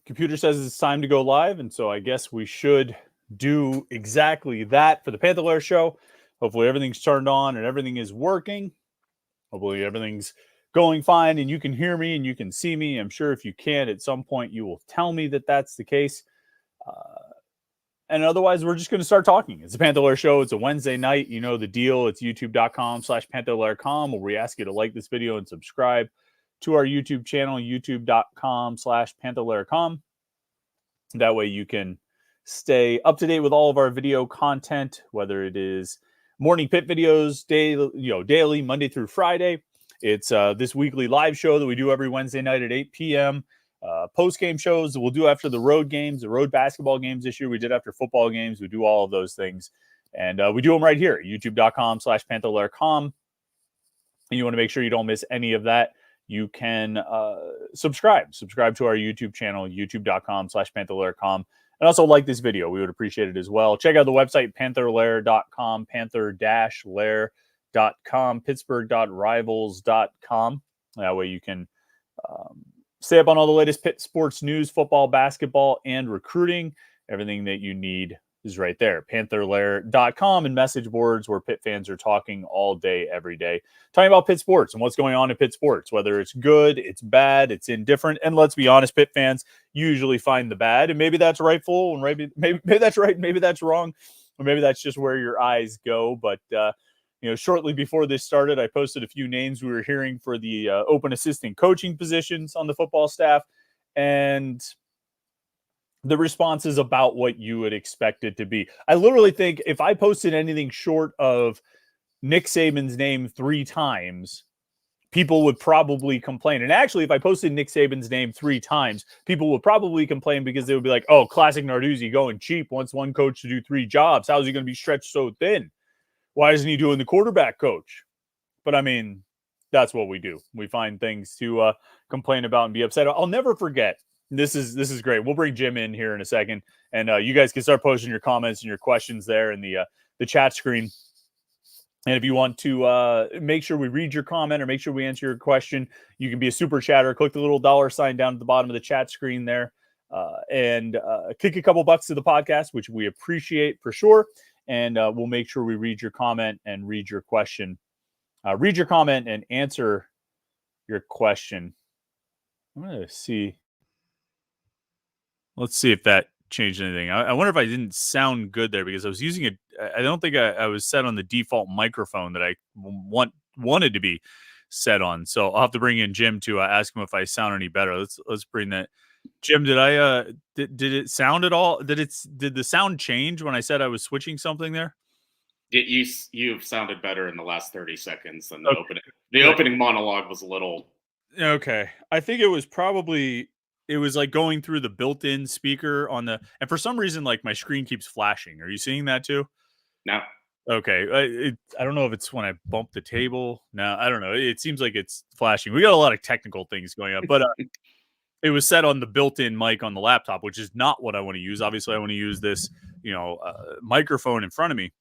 computer says it's time to go live, and so I guess we should do exactly that for the Panther-Lair Show. Hopefully everything's turned on and everything is working. Hopefully everything's going fine and you can hear me and you can see me. I'm sure if you can, at some point you will tell me that that's the case. And otherwise, we're just going to start talking. It's the Panther-Lair Show. It's a Wednesday night. You know the deal. It's youtube.com/Panther-Lair.com, where we ask you to like this video and subscribe to our YouTube channel, youtube.com/Panther-Lair.com. That way you can stay up to date with all of our video content, whether it is morning Pitt videos, daily, Monday through Friday. It's this weekly live show that we do every Wednesday night at 8 p.m. Post-game shows that we'll do after the road games, the road basketball games this year. We did after football games. We do all of those things. And we do them right here, youtube.com/Panther-Lair.com. And you want to make sure you don't miss any of that. You can subscribe to our YouTube channel, youtube.com/Panther-Lair.com. And also like this video. We would appreciate it as well. Check out the website, Panther-Lair.com, Panther-Lair.com, Pittsburgh.rivals.com. That way you can stay up on all the latest Pitt sports news, football, basketball, and recruiting. Everything that you need is right there. Panther-Lair.com and message boards where Pitt fans are talking all day, every day. Talking about Pitt sports and what's going on in Pitt sports, whether it's good, it's bad, it's indifferent. And let's be honest, Pitt fans usually find the bad. And maybe that's rightful, and maybe that's right, maybe that's wrong, or maybe that's just where your eyes go. But, shortly before this started, I posted a few names we were hearing for the open assistant coaching positions on the football staff. And the response is about what you would expect it to be. I literally think if I posted anything short of Nick Saban's name 3 times, people would probably complain. And actually, if I posted Nick Saban's name 3 times, people would probably complain because they would be like, oh, classic Narduzzi going cheap, wants one coach to do 3 jobs. How is he going to be stretched so thin? Why isn't he doing the quarterback coach? But I mean, that's what we do. We find things to complain about and be upset. I'll never forget. This is great. We'll bring Jim in here in a second, and you guys can start posting your comments and your questions there in the chat screen. And if you want to make sure we read your comment or make sure we answer your question, you can be a super chatter. Click the little $ down at the bottom of the chat screen there, and kick a couple bucks to the podcast, which we appreciate for sure. And we'll make sure we read your comment and read your question. Read your comment and answer your question. I'm going to see. Let's see if that changed anything. I wonder if I didn't sound good there because I was using it. I don't think I was set on the default microphone that I wanted to be set on. So I'll have to bring in Jim to ask him if I sound any better. Let's bring that. Jim, did it sound at all? Did the sound change when I said I was switching something there? You've sounded better in the last 30 seconds than the opening. The opening monologue was a little. Okay. I think it was like going through the built-in speaker and for some reason, like my screen keeps flashing. Are you seeing that too? No. Okay. I don't know if it's when I bump the table. No, I don't know. It seems like it's flashing. We got a lot of technical things going on, but it was set on the built-in mic on the laptop, which is not what I want to use. Obviously, I want to use this, microphone in front of me.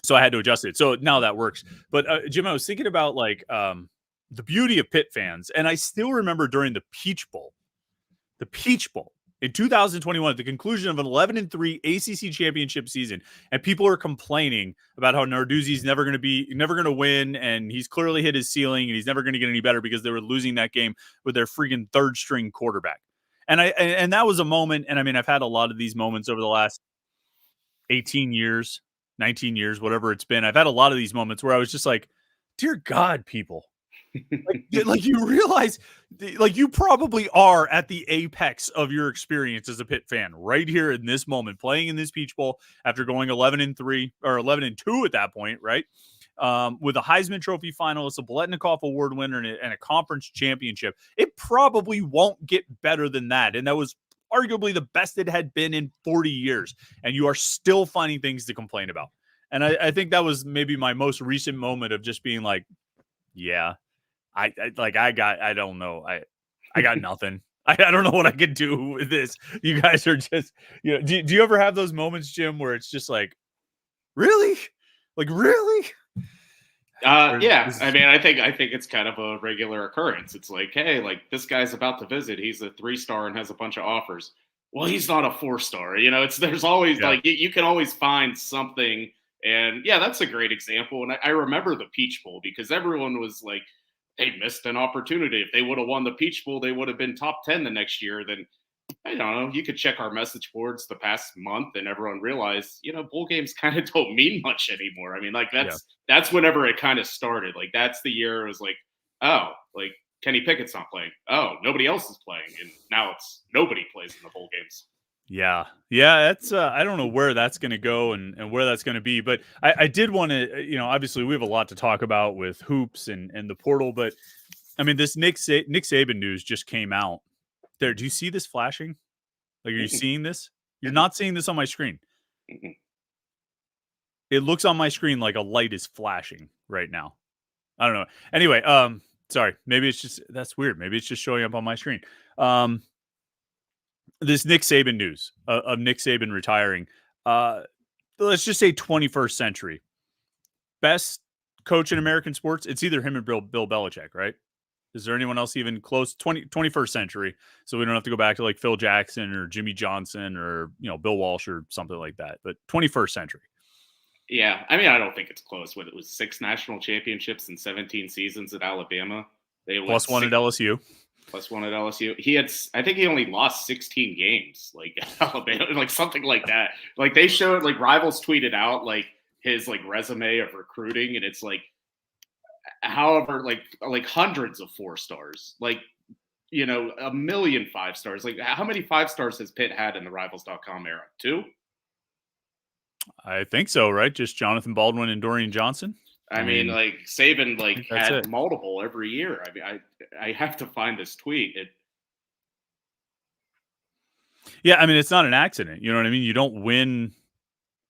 So I had to adjust it. So now that works. But Jim, I was thinking about the beauty of Pitt fans, and I still remember during the Peach Bowl in 2021, at the conclusion of an 11-3 ACC championship season, and people are complaining about how Narduzzi's never going to win, and he's clearly hit his ceiling, and he's never going to get any better because they were losing that game with their freaking 3rd-string quarterback. And that was a moment, and I mean, I've had a lot of these moments over the last 18 years, 19 years, whatever it's been. I've had a lot of these moments where I was just like, dear God, people. like you realize, like you probably are at the apex of your experience as a Pitt fan right here in this moment, playing in this Peach Bowl after going 11-3 or 11-2 at that point, right? With a Heisman Trophy finalist, a Biletnikoff Award winner, and a conference championship. It probably won't get better than that, and that was arguably the best it had been in 40 years. And you are still finding things to complain about. And I think that was maybe my most recent moment of just being like, yeah. I don't know. I got nothing. I don't know what I can do with this. You guys are just, do you ever have those moments, Jim, where it's just like, really? Like, really? Yeah, I mean, I think it's kind of a regular occurrence. It's like, hey, like this guy's about to visit. He's a 3-star and has a bunch of offers. Well, he's not a 4-star. You know, it's there's always Yeah. like you can always find something. And yeah, that's a great example. And I remember the Peach Bowl because everyone was like, they missed an opportunity. If they would have won the Peach Bowl, they would have been top 10 the next year. Then I don't know. You could check our message boards the past month, and everyone realized, bowl games kind of don't mean much anymore. I mean, like that's whenever it kind of started. Like that's the year it was like, oh, like Kenny Pickett's not playing. Oh, nobody else is playing, and now it's nobody plays in the bowl games. Yeah. That's I don't know where that's going to go and where that's going to be, but I did want to, obviously we have a lot to talk about with hoops and the portal, but I mean, this Nick Saban news just came out. There, do you see this flashing? Like, are you seeing this? You're not seeing this on my screen. It looks on my screen like a light is flashing right now. I don't know. Anyway, sorry. Maybe it's just, that's weird. Maybe it's just showing up on my screen. This Nick Saban news of Nick Saban retiring. Let's just say 21st century. Best coach in American sports. It's either him and Bill Belichick, right? Is there anyone else even close? 21st century. So we don't have to go back to like Phil Jackson or Jimmy Johnson or, Bill Walsh or something like that. But 21st century. Yeah. I mean, I don't think it's close. What, it was 6 national championships and 17 seasons at Alabama. They plus one at LSU. Plus one at LSU. I think he only lost 16 games, like Alabama, like something like that. Like they showed, like Rivals tweeted out like his like resume of recruiting, and it's like, however, like hundreds of 4-stars, like, a million 5-stars. Like how many 5-stars has Pitt had in the Rivals.com era? 2? I think so, right? Just Jonathan Baldwin and Dorian Johnson. I mean, like Saban had multiple every year. I mean, I have to find this tweet. Yeah, I mean, it's not an accident. You know what I mean? You don't win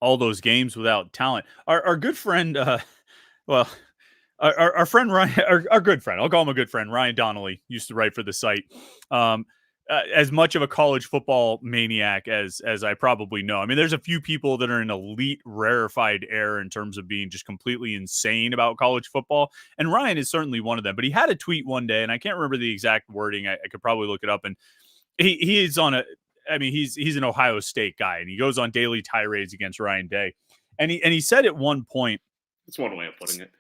all those games without talent. Our good friend, our friend Ryan, our good friend, I'll call him a good friend, Ryan Donnelly, used to write for the site. As much of a college football maniac as I probably know. I mean, there's a few people that are an elite rarefied air in terms of being just completely insane about college football. And Ryan is certainly one of them, but he had a tweet one day and I can't remember the exact wording. I could probably look it up. And he is he's an Ohio State guy and he goes on daily tirades against Ryan Day. And he said at one point, that's one way of putting it.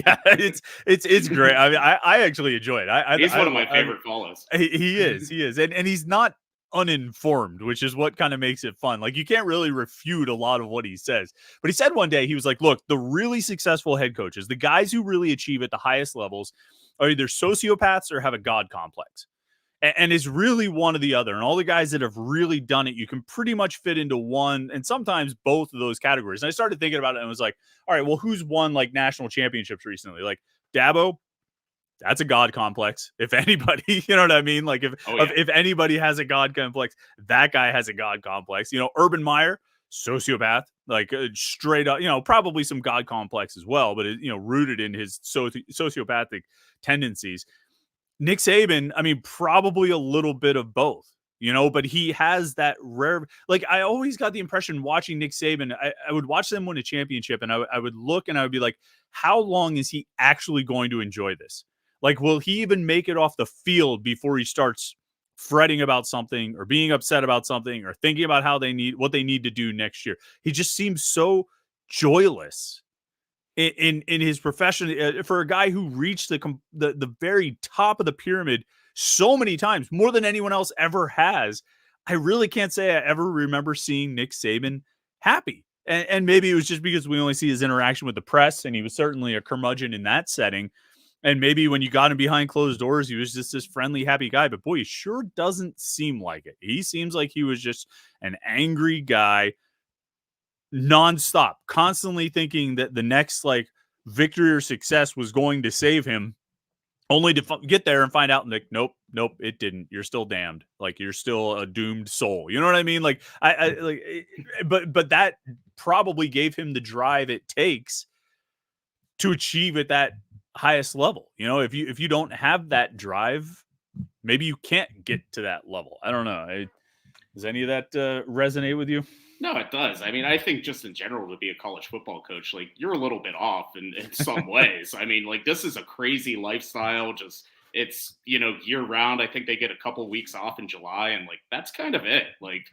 Yeah, it's great. I mean, I actually enjoy it. He's one of my favorite callers. He is, and he's not uninformed, which is what kind of makes it fun. Like you can't really refute a lot of what he says. But he said one day he was like, "Look, the really successful head coaches, the guys who really achieve at the highest levels, are either sociopaths or have a god complex." And is really one or the other. And all the guys that have really done it, you can pretty much fit into one and sometimes both of those categories. And I started thinking about it and was like, all right, well, who's won like national championships recently? Like Dabo, that's a god complex. If anybody, you know what I mean? Like if anybody has a god complex, that guy has a god complex. Urban Meyer, sociopath, like straight up, probably some god complex as well, but rooted in his sociopathic tendencies. Nick Saban, I mean, probably a little bit of both, but he has that rare, like I always got the impression watching Nick Saban, I would watch them win a championship and I would look and I would be like, how long is he actually going to enjoy this? Like, will he even make it off the field before he starts fretting about something or being upset about something or thinking about what they need to do next year? He just seems so joyless in his profession for a guy who reached the very top of the pyramid so many times, more than anyone else ever has. I really can't say I ever remember seeing Nick Saban happy. And maybe it was just because we only see his interaction with the press, and he was certainly a curmudgeon in that setting. And maybe when you got him behind closed doors, he was just this friendly, happy guy. But boy, he sure doesn't seem like it. He seems like he was just an angry guy nonstop, constantly thinking that the next like victory or success was going to save him, only to get there and find out and like, nope, it didn't. You're still damned. Like you're still a doomed soul. You know what I mean? Like but that probably gave him the drive it takes to achieve at that highest level. If you don't have that drive, maybe you can't get to that level. I don't know. Does any of that resonate with you? No, it does. I mean, I think just in general to be a college football coach, like you're a little bit off in some ways. I mean, like this is a crazy lifestyle. Just it's year round. I think they get a couple weeks off in July, and like that's kind of it. Like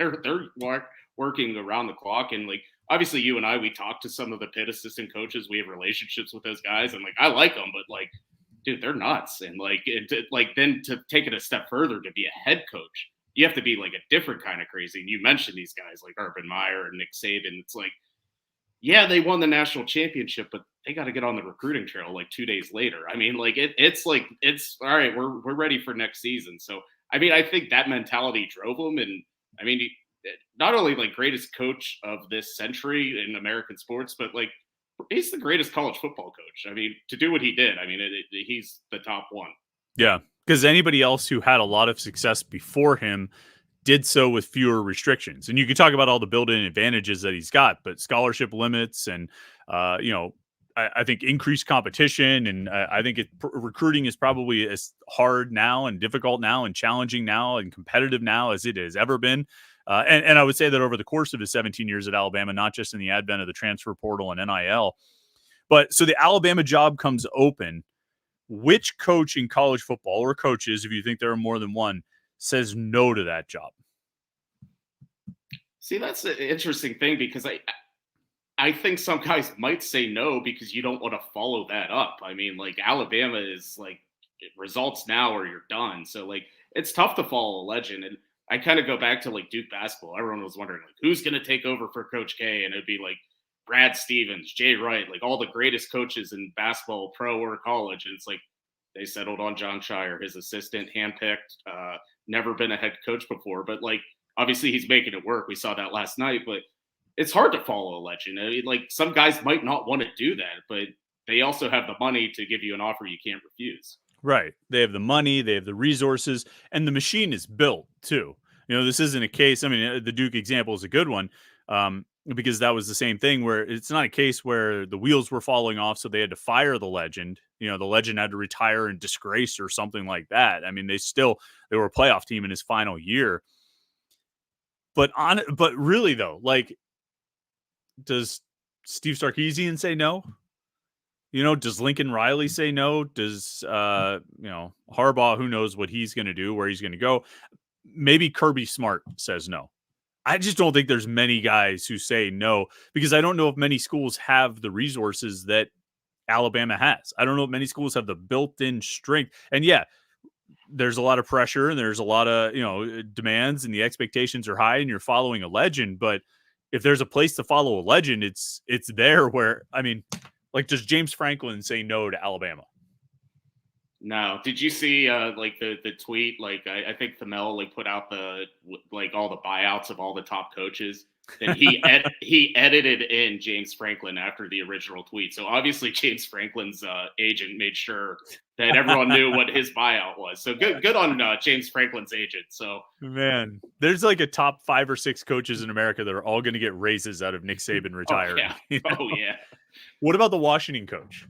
working around the clock, and like obviously you and we talk to some of the Pitt assistant coaches. We have relationships with those guys, and like I like them, but like dude, they're nuts. And like then to take it a step further to be a head coach, you have to be like a different kind of crazy. And you mentioned these guys like Urban Meyer and Nick Saban. It's like, yeah, they won the national championship, but they got to get on the recruiting trail like 2 days later. I mean, like it's like it's all right. We're ready for next season. So I mean, I think that mentality drove them. And I mean, not only like greatest coach of this century in American sports, but like he's the greatest college football coach. I mean, to do what he did, I mean, he's the top one. Yeah, because anybody else who had a lot of success before him did so with fewer restrictions. And you can talk about all the built-in advantages that he's got, but scholarship limits and, I think increased competition. And I think recruiting is probably as hard now and difficult now and challenging now and competitive now as it has ever been. And I would say that over the course of his 17 years at Alabama, not just in the advent of the transfer portal and NIL, but so the Alabama job comes open. Which coach in college football, or coaches, if you think there are more than one, says no to that job? See, that's an interesting thing because I think some guys might say no because you don't want to follow that up. I mean, like Alabama is like results now or you're done. So like it's tough to follow a legend. And I kind of go back to like Duke basketball. Everyone was wondering like who's going to take over for Coach K, and it'd be like Brad Stevens, Jay Wright, like all the greatest coaches in basketball, pro or college. And it's like they settled on John Shire, his assistant, handpicked, never been a head coach before, but like obviously he's making it work. We saw that last night, but it's hard to follow a legend. I mean, like some guys might not want to do that, but they also have the money to give you an offer you can't refuse. Right. They have the money, they have the resources, and the machine is built too. This isn't a case. I mean, the Duke example is a good one because that was the same thing where it's not a case where the wheels were falling off, so they had to fire the legend. The legend had to retire in disgrace or something like that. I mean, they were a playoff team in his final year. But really though, like, does Steve Sarkisian say no? Does Lincoln Riley say no? Does Harbaugh, who knows what he's going to do, where he's going to go? Maybe Kirby Smart says no. I just don't think there's many guys who say no because I don't know if many schools have the resources that Alabama has. I don't know if many schools have the built-in strength. And yeah, there's a lot of pressure and there's a lot of, demands and the expectations are high and you're following a legend. But if there's a place to follow a legend, it's there where, I mean, like, does James Franklin say no to Alabama? No. Did you see like the tweet? Like I think Themel like put out the like all the buyouts of all the top coaches. Then he edited in James Franklin after the original tweet. So obviously James Franklin's agent made sure that everyone knew what his buyout was. So good on James Franklin's agent. So man, there's like a top 5 or 6 coaches in America that are all going to get raises out of Nick Saban retiring. Oh yeah. What about the Washington coach?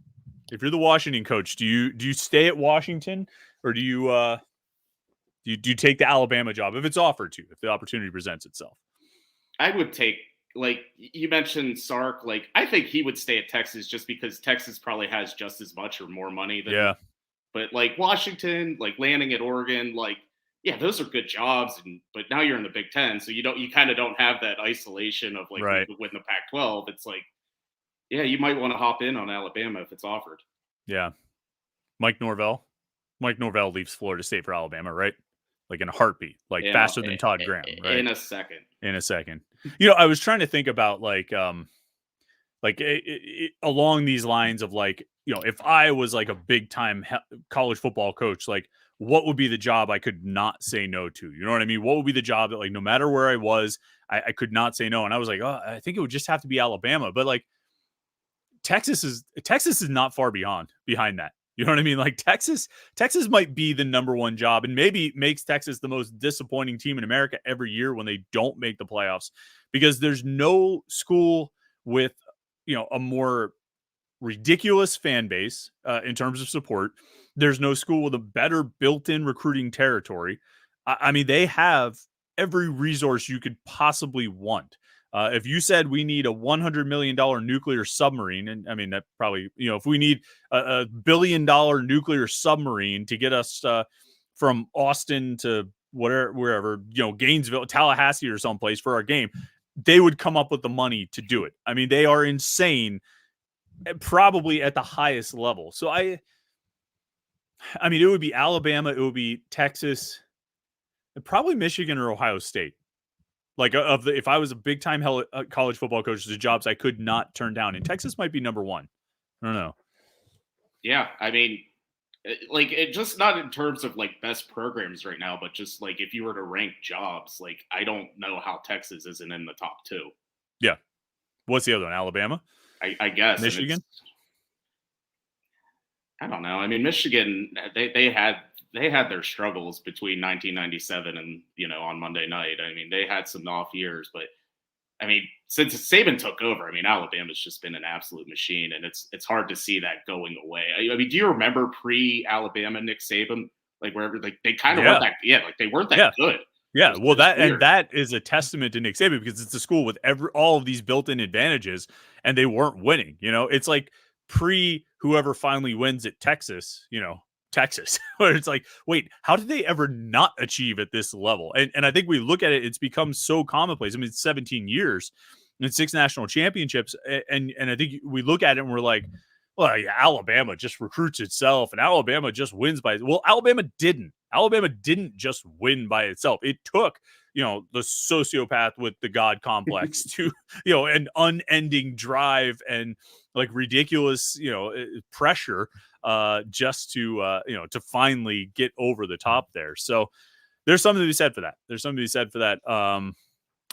If you're the Washington coach, do you stay at Washington or do you take the Alabama job if it's offered to you, if the opportunity presents itself? I would take, like you mentioned Sark, like I think he would stay at Texas just because Texas probably has just as much or more money than But like Washington, like landing at Oregon, like yeah, those are good jobs, but now you're in the Big Ten, so you kind of don't have that isolation of like with the Pac-12. It's like, yeah, you might want to hop in on Alabama if it's offered. Yeah. Mike Norvell leaves Florida State for Alabama, right? Like in a heartbeat, like faster than Todd Graham, right? In a second. I was trying to think about along these lines of like, if I was like a big time college football coach, like what would be the job I could not say no to? You know what I mean? What would be the job that like, no matter where I was, I could not say no. And I was like, oh, I think it would just have to be Alabama. But like Texas is not far behind that. You know what I mean? Like Texas might be the number one job and maybe makes Texas the most disappointing team in America every year when they don't make the playoffs because there's no school with, a more ridiculous fan base in terms of support. There's no school with a better built-in recruiting territory. I mean, they have every resource you could possibly want. If you said we need a $100 million nuclear submarine, and I mean, that probably, if we need a $1 billion nuclear submarine to get us from Austin to wherever, Gainesville, Tallahassee or someplace for our game, they would come up with the money to do it. I mean, they are insane, probably at the highest level. So I mean, it would be Alabama, it would be Texas, and probably Michigan or Ohio State. Like if I was a big time college football coach, the jobs I could not turn down, and Texas might be number one. I don't know. Yeah, I mean, like it just not in terms of like best programs right now, but just like if you were to rank jobs, like I don't know how Texas isn't in the top 2. Yeah. What's the other one? Alabama? I guess Michigan? I don't know. I mean, Michigan, they had their struggles between 1997 and on Monday night. I mean, they had some off years, but I mean, since Saban took over, I mean, Alabama's just been an absolute machine, and it's hard to see that going away. I mean, do you remember pre-Alabama Nick Saban, like wherever they kind of weren't that, like they weren't that good. Yeah, well, that is a testament to Nick Saban, because it's a school with all of these built-in advantages, and they weren't winning. It's like whoever finally wins at Texas, where it's like, wait, how did they ever not achieve at this level? And I think we look at it, it's become so commonplace. I mean, it's 17 years and 6 national championships. And I think we look at it and we're like, well, yeah, Alabama just recruits itself and Alabama just wins by, well, Alabama didn't just win by itself. It took, the sociopath with the God complex to, an unending drive and like ridiculous, pressure just to, to finally get over the top there. So there's something to be said for that. All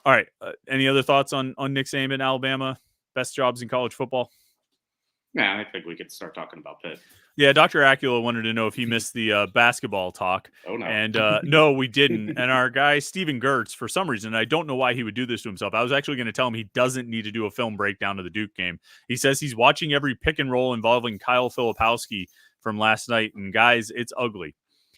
right. Any other thoughts on Nick Saban, Alabama, best jobs in college football? Yeah, I think we could start talking about Pitt. Yeah, Dr. Acula wanted to know if he missed the basketball talk. Oh, no. And no, we didn't. And our guy, Steven Gertz, for some reason, I don't know why he would do this to himself. I was actually going to tell him he doesn't need to do a film breakdown of the Duke game. He says he's watching every pick and roll involving Kyle Filipowski from last night. And guys, it's ugly.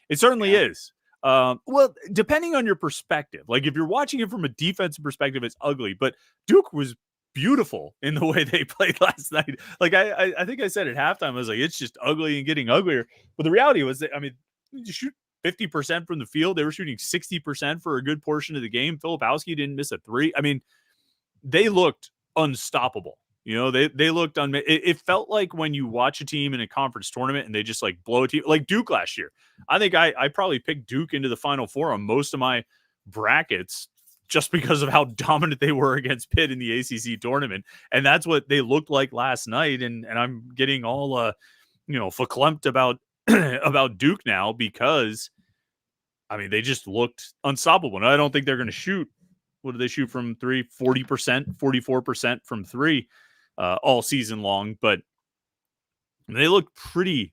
It certainly is. Well, depending on your perspective, like if you're watching it from a defensive perspective, it's ugly. But Duke was beautiful in the way they played last night. Like I think I said at halftime, I was like, it's just ugly and getting uglier. But the reality was that, I mean, you shoot 50% from the field. They were shooting 60% for a good portion of the game. Filipowski didn't miss a 3. I mean, they looked unstoppable. They looked it felt like when you watch a team in a conference tournament and they just like blow a team like Duke last year. I think I probably picked Duke into the Final Four on most of my brackets, just because of how dominant they were against Pitt in the ACC tournament. And that's what they looked like last night. And I'm getting all, verklempt about, about Duke now, because I mean, they just looked unstoppable. And I don't think they're going to shoot. What do they shoot from 3? 40%, 44% from 3 all season long. But they looked pretty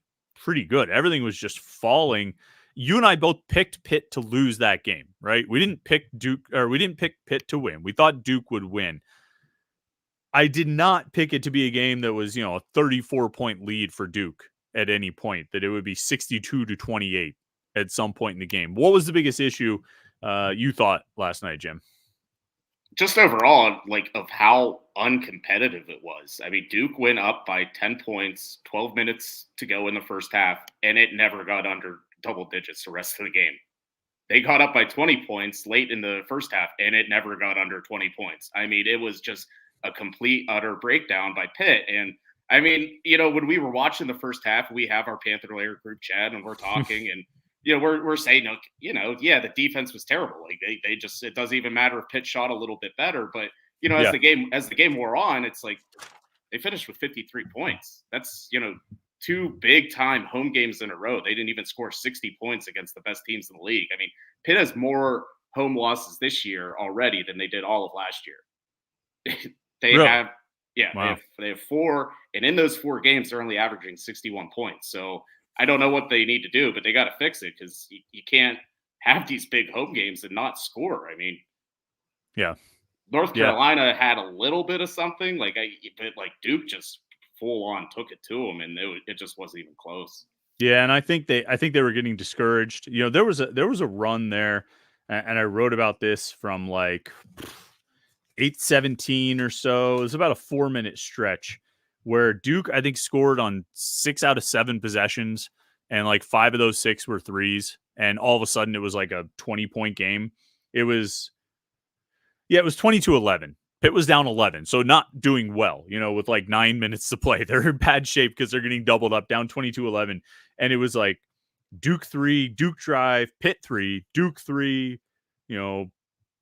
good. Everything was just falling. You and I both picked Pitt to lose that game, right? We didn't pick Pitt to win. We thought Duke would win. I did not pick it to be a game that was, a 34-point lead for Duke at any point, that it would be 62-28 at some point in the game. What was the biggest issue you thought last night, Jim? Just overall, like, of how uncompetitive it was. I mean, Duke went up by 10 points, 12 minutes to go in the first half, and it never got under double digits the rest of the game. They got up by 20 points late in the first half, and it never got under 20 points. I mean, it was just a complete, utter breakdown by Pitt. And I mean, when we were watching the first half, we have our Panther-Lair group chat, and we're talking, and we're saying, yeah, the defense was terrible. Like they just, it doesn't even matter if Pitt shot a little bit better, but as the game wore on, it's like they finished with 53 points. That's 2 big time home games in a row. They didn't even score 60 points against the best teams in the league. I mean, Pitt has more home losses this year already than they did all of last year. They have 4, and in those 4 games, they're only averaging 61 points. So I don't know what they need to do, but they got to fix it, because you can't have these big home games and not score. I mean, North Carolina had a little bit of something, but Duke just full on took it to them, and it just wasn't even close. Yeah, and I think they were getting discouraged. There was a run there, and I wrote about this from 8:17 or so. It was about a 4-minute stretch where Duke, I think, scored on 6 out of 7 possessions, and like 5 of those 6 were threes. And all of a sudden, it was like a 20-point game. It was 22-11. Pitt was down 11, so not doing well, with like 9 minutes to play. They're in bad shape because they're getting doubled up, down 22-11. And it was like Duke 3, Duke drive, Pitt 3, Duke 3,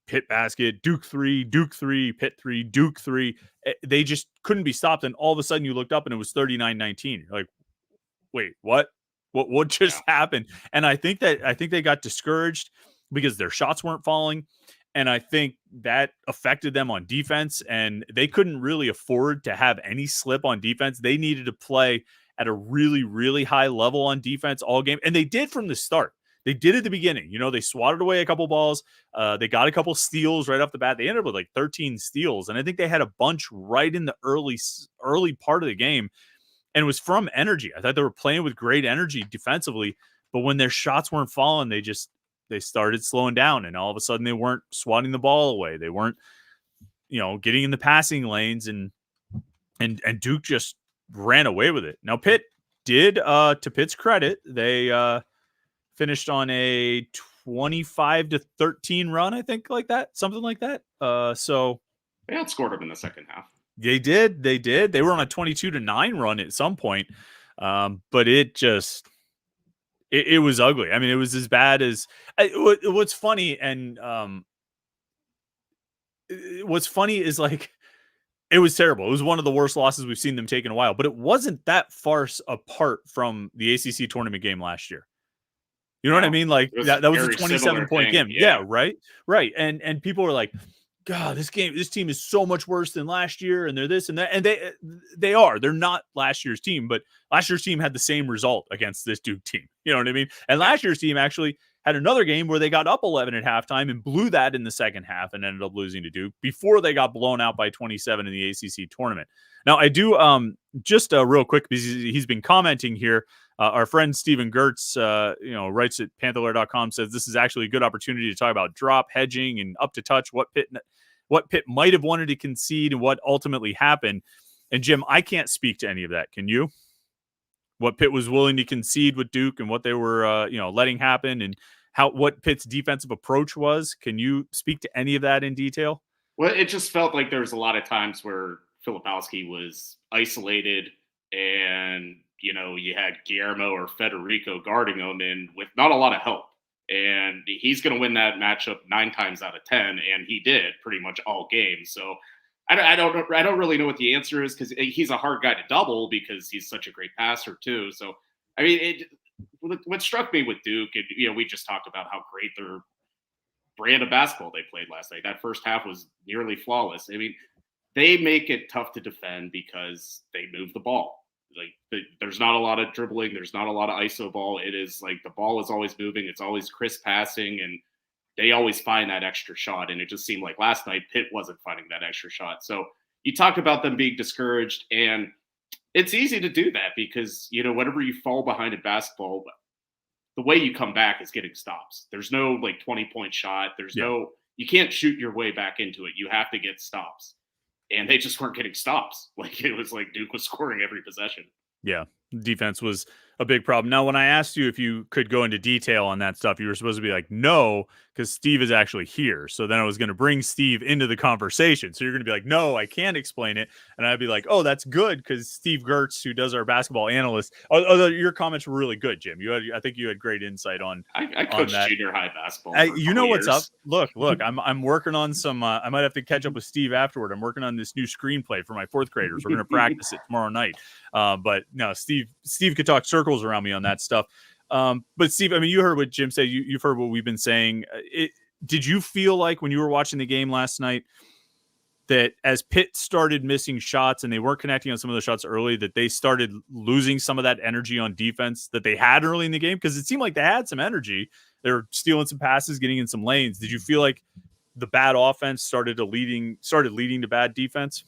Pitt basket, Duke 3, Duke 3, Pitt 3, Duke 3. They just couldn't be stopped. And all of a sudden you looked up and it was 39-19. You're like, wait, what? What just happened? And I think they got discouraged because their shots weren't falling. And I think that affected them on defense, and they couldn't really afford to have any slip on defense. They needed to play at a really, really high level on defense all game. And they did from the start. They did at the beginning. They swatted away a couple balls. They got a couple steals right off the bat. They ended up with like 13 steals. And I think they had a bunch right in the early part of the game. And it was from energy. I thought they were playing with great energy defensively. But when their shots weren't falling, they started slowing down. And all of a sudden they weren't swatting the ball away. They weren't, getting in the passing lanes. And Duke just ran away with it. Now, Pitt did, to Pitt's credit, they finished on a 25-13 run, I think, like that, something like that. So they outscored them in the second half. They did. They were on a 22-9 run at some point, but it was ugly. I mean, it was as bad as what's funny, and what's funny is like it was terrible. It was one of the worst losses we've seen them take in a while, but it wasn't that far apart from the ACC tournament game last year. You know what I mean? Like that was a 27-point game. Yeah, right. And people were like, God, this team is so much worse than last year, and they're this and that. And they are. They're not last year's team, but last year's team had the same result against this Duke team. You know what I mean? And last year's team actually had another game where they got up 11 at halftime and blew that in the second half and ended up losing to Duke before they got blown out by 27 in the ACC tournament. Now, I do just real quick, because he's been commenting here. Our friend Steven Gertz, writes at Panther-Lair.com, says this is actually a good opportunity to talk about drop, hedging, and up to touch, what Pitt might have wanted to concede and what ultimately happened. And Jim, I can't speak to any of that. Can you? What Pitt was willing to concede with Duke and what they were, letting happen, and what Pitt's defensive approach was. Can you speak to any of that in detail? Well, it just felt like there was a lot of times where Filipowski was isolated, and you had Guillermo or Federico guarding him, and with not a lot of help. And he's going to win that matchup 9 times out of 10, and he did pretty much all game. So I don't really know what the answer is, because he's a hard guy to double because he's such a great passer too. So I mean, what struck me with Duke, and we just talked about how great their brand of basketball they played last night. That first half was nearly flawless. I mean, they make it tough to defend because they move the ball. Like there's not a lot of dribbling. There's not a lot of ISO ball. It is like the ball is always moving. It's always crisp passing, and they always find that extra shot. And it just seemed like last night Pitt wasn't finding that extra shot. So you talk about them being discouraged, and it's easy to do that because, whenever you fall behind in basketball, the way you come back is getting stops. There's no 20-point shot. There's you can't shoot your way back into it. You have to get stops. And they just weren't getting stops. It was like Duke was scoring every possession. Yeah, defense was a big problem. Now, when I asked you if you could go into detail on that stuff, you were supposed to be like, no, because Steve is actually here. So then I was going to bring Steve into the conversation. So you're going to be like, no, I can't explain it. And I'd be like, oh, that's good, because Steve Gertz, who does our basketball analyst, although your comments were really good, Jim. I think you had great insight on. I coached junior high basketball. What's up? Look, I'm working on some. I might have to catch up with Steve afterward. I'm working on this new screenplay for my 4th graders. We're going to practice it tomorrow night. But no, Steve could talk circles around me on that stuff. But Steve, I mean, you heard what Jim said. You've heard what we've been saying. Did you feel like when you were watching the game last night that as Pitt started missing shots and they weren't connecting on some of the shots early, that they started losing some of that energy on defense that they had early in the game? Because it seemed like they had some energy. They were stealing some passes, getting in some lanes. Did you feel like the bad offense started leading to bad defense?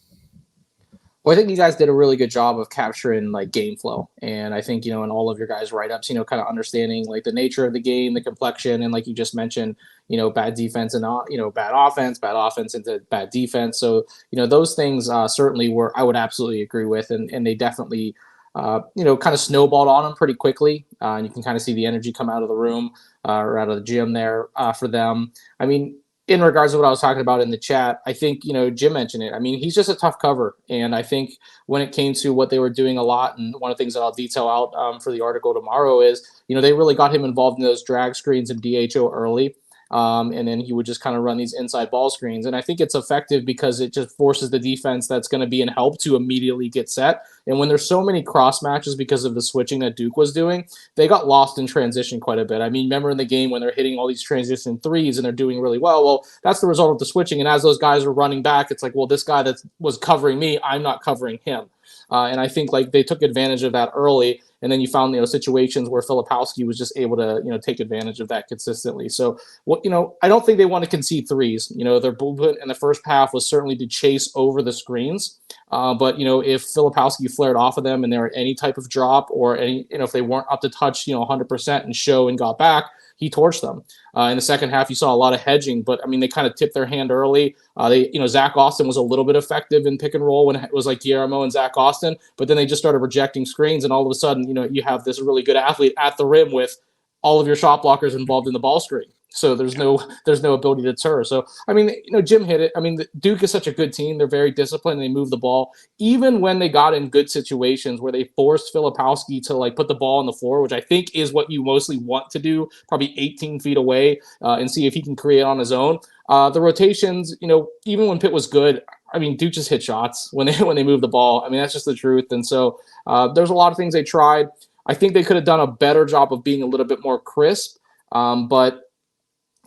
Well, I think you guys did a really good job of capturing like game flow. And I think, in all of your guys' write-ups, kind of understanding like the nature of the game, the complexion, and like you just mentioned, bad defense and bad offense into bad defense. So, those things certainly I would absolutely agree with. And they definitely, kind of snowballed on them pretty quickly. And you can kind of see the energy come out of the room or out of the gym there for them. I mean, in regards to what I was talking about in the chat, I think, Jim mentioned it. I mean, he's just a tough cover. And I think when it came to what they were doing a lot, and one of the things that I'll detail out for the article tomorrow is, they really got him involved in those drag screens and DHO early. And then he would just kind of run these inside ball screens. And I think it's effective because it just forces the defense that's going to be in help to immediately get set. And when there's so many cross matches because of the switching that Duke was doing, they got lost in transition quite a bit. I mean, remember in the game when they're hitting all these transition threes and they're doing really well? Well, that's the result of the switching. And as those guys were running back, it's like, well, this guy that was covering me, I'm not covering him. And I think like they took advantage of that early. And then you found, situations where Filipowski was just able to, take advantage of that consistently. So, I don't think they want to concede threes. Their blueprint in the first half was certainly to chase over the screens. But, if Filipowski flared off of them and there were any type of drop or any, if they weren't up to touch, 100% and show and got back, he torched them. In the second half, you saw a lot of hedging, but I mean, they kind of tipped their hand early. Zach Austin was a little bit effective in pick and roll when it was like Guillermo and Zach Austin, but then they just started rejecting screens, and all of a sudden, you have this really good athlete at the rim with all of your shot blockers involved in the ball screen. So there's no ability to deter. So, I mean, Jim hit it. I mean, Duke is such a good team. They're very disciplined. They move the ball. Even when they got in good situations where they forced Filipowski to like put the ball on the floor, which I think is what you mostly want to do, probably 18 feet away and see if he can create on his own. The rotations, even when Pitt was good, I mean, Duke just hit shots when they move the ball. I mean, that's just the truth. And so there's a lot of things they tried. I think they could have done a better job of being a little bit more crisp. But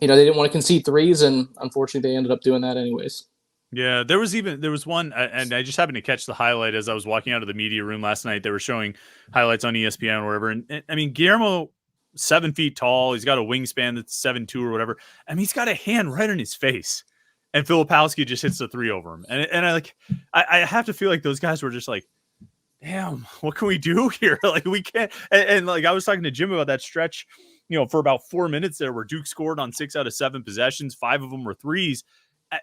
they didn't want to concede threes, and unfortunately they ended up doing that anyways. Yeah, there was one, and I just happened to catch the highlight as I was walking out of the media room last night. They were showing highlights on ESPN or whatever. And I mean, Guillermo, 7 feet tall. He's got a wingspan that's 7'2" or whatever. I mean, he's got a hand right in his face. And Filipowski just hits the three over him. And I have to feel like those guys were just like, damn, what can we do here? Like, we can't. And like, I was talking to Jim about that stretch, for about 4 minutes there where Duke scored on 6 out of 7 possessions. 5 of them were threes.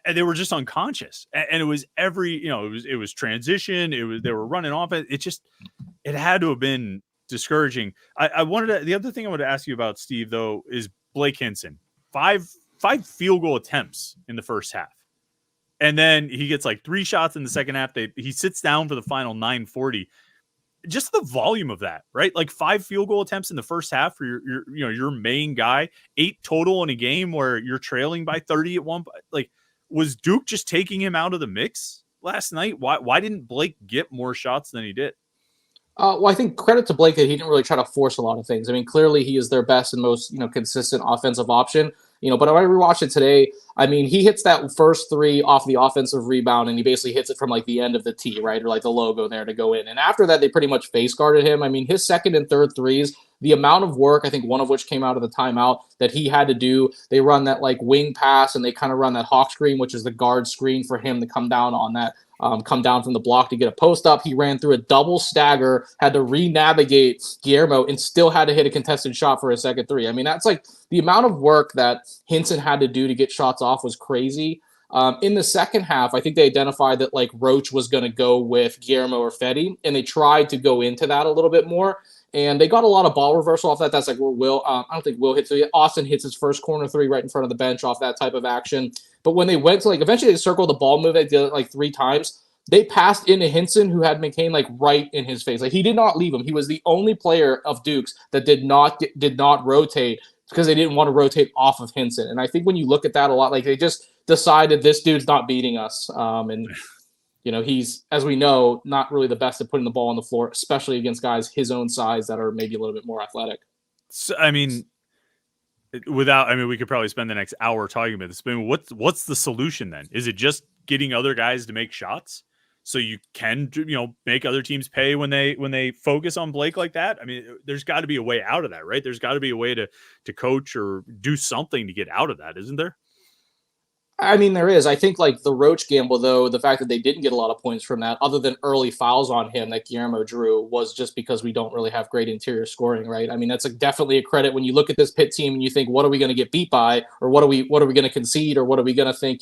And they were just unconscious. And it was it was transition. They were running off it. It had to have been discouraging. The other thing I wanted to ask you about, Steve, though, is Blake Hinson. 5 field goal attempts in the first half. And then he gets like 3 shots in the second half. He sits down for the final 9:40. Just the volume of that, right? Like 5 field goal attempts in the first half for your main guy, 8 total in a game where you're trailing by 30 at one point. Like, was Duke just taking him out of the mix last night? Why didn't Blake get more shots than he did? Well, I think credit to Blake that he didn't really try to force a lot of things. I mean, clearly he is their best and most consistent offensive option. But when I rewatched it today, I mean, he hits that first 3 off the offensive rebound, and he basically hits it from like the end of the tee, right, or like the logo there to go in. And after that, they pretty much face guarded him. I mean, his second and third threes, the amount of work, I think one of which came out of the timeout that he had to do. They run that like wing pass, and they kind of run that hawk screen, which is the guard screen for him to come down on that. Come down from the block to get a post up. He ran through a double stagger, had to re-navigate Guillermo, and still had to hit a contested shot for a second 3. I mean, that's like the amount of work that Hinson had to do to get shots off was crazy. In the second half, I think they identified that like Roach was going to go with Guillermo or Fetty, and they tried to go into that a little bit more. And they got a lot of ball reversal off that. That's like where Will, I don't think Will hits it. Austin hits his first corner 3 right in front of the bench off that type of action. But when they went to like, eventually they circled the ball move, they did it like 3 times. They passed into Hinson, who had McCain like right in his face. Like, he did not leave him. He was the only player of Duke's that did not rotate because they didn't want to rotate off of Hinson. And I think when you look at that a lot, like they just decided this dude's not beating us. And he's, as we know, not really the best at putting the ball on the floor, especially against guys his own size that are maybe a little bit more athletic. So, I mean, we could probably spend the next hour talking about this. But what's the solution then? Is it just getting other guys to make shots so you can, make other teams pay when they focus on Blake like that? I mean, there's got to be a way out of that, right? There's got to be a way to coach or do something to get out of that, isn't there? I mean, there is. I think like the Roach gamble, though, the fact that they didn't get a lot of points from that, other than early fouls on him that Guillermo drew, was just because we don't really have great interior scoring, right? I mean, that's definitely a credit when you look at this Pitt team and you think, what are we going to get beat by, or what are we going to concede, or what are we going to think?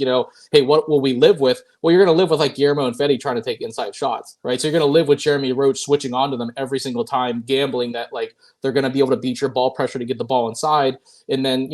Hey, what will we live with? Well, you're going to live with like Guillermo and Fetty trying to take inside shots, right? So you're going to live with Jeremy Roach switching onto them every single time, gambling that like they're going to be able to beat your ball pressure to get the ball inside, and then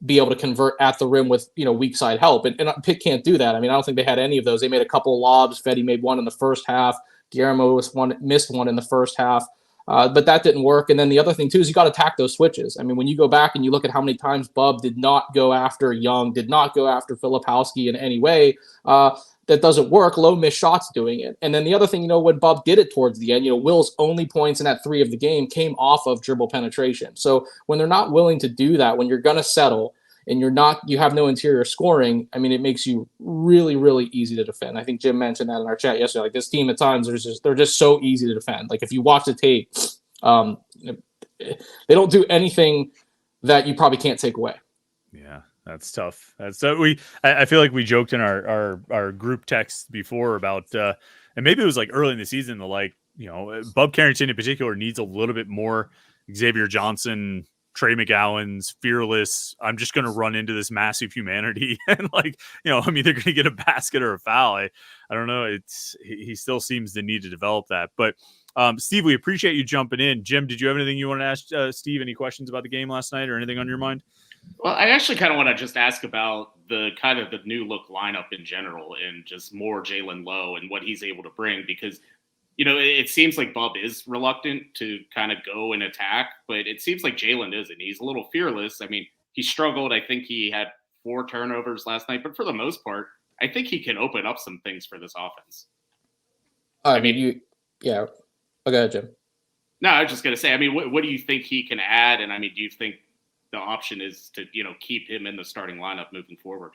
be able to convert at the rim with weak side help. And Pitt can't do that. I mean, I don't think they had any of those. They made a couple of lobs. Fetty made one in the first half. Guillermo missed one in the first half. But that didn't work. And then the other thing, too, is you got to attack those switches. I mean, when you go back and you look at how many times Bub did not go after Young, did not go after Filipowski in any way, that doesn't work. Low missed shots doing it. And then the other thing, when Bub did it towards the end, Will's only points in that 3 of the game came off of dribble penetration. So when they're not willing to do that, when you're going to settle, and you have no interior scoring, I mean, it makes you really, really easy to defend. I think Jim mentioned that in our chat yesterday. Like, this team at times, they're just so easy to defend. Like, if you watch the tape, they don't do anything that you probably can't take away. Yeah, that's tough. I feel like we joked in our group text before about, and maybe it was like early in the season, Bub Carrington in particular needs a little bit more Xavier Johnson, Trey McGowan's fearless. I'm just going to run into this massive humanity and I'm either going to get a basket or a foul. I don't know. He still seems to need to develop that. But Steve, we appreciate you jumping in. Jim, did you have anything you want to ask Steve? Any questions about the game last night or anything on your mind? Well, I actually kind of want to just ask about the new look lineup in general and just more Jalen Lowe and what he's able to bring, because it seems like Bub is reluctant to kind of go and attack, but it seems like Jalen isn't. He's a little fearless. I mean, he struggled. I think he had 4 turnovers last night, but for the most part, I think he can open up some things for this offense. Yeah. Okay, Jim. No, I was just going to say, I mean, what do you think he can add? And I mean, do you think the option is to, keep him in the starting lineup moving forward?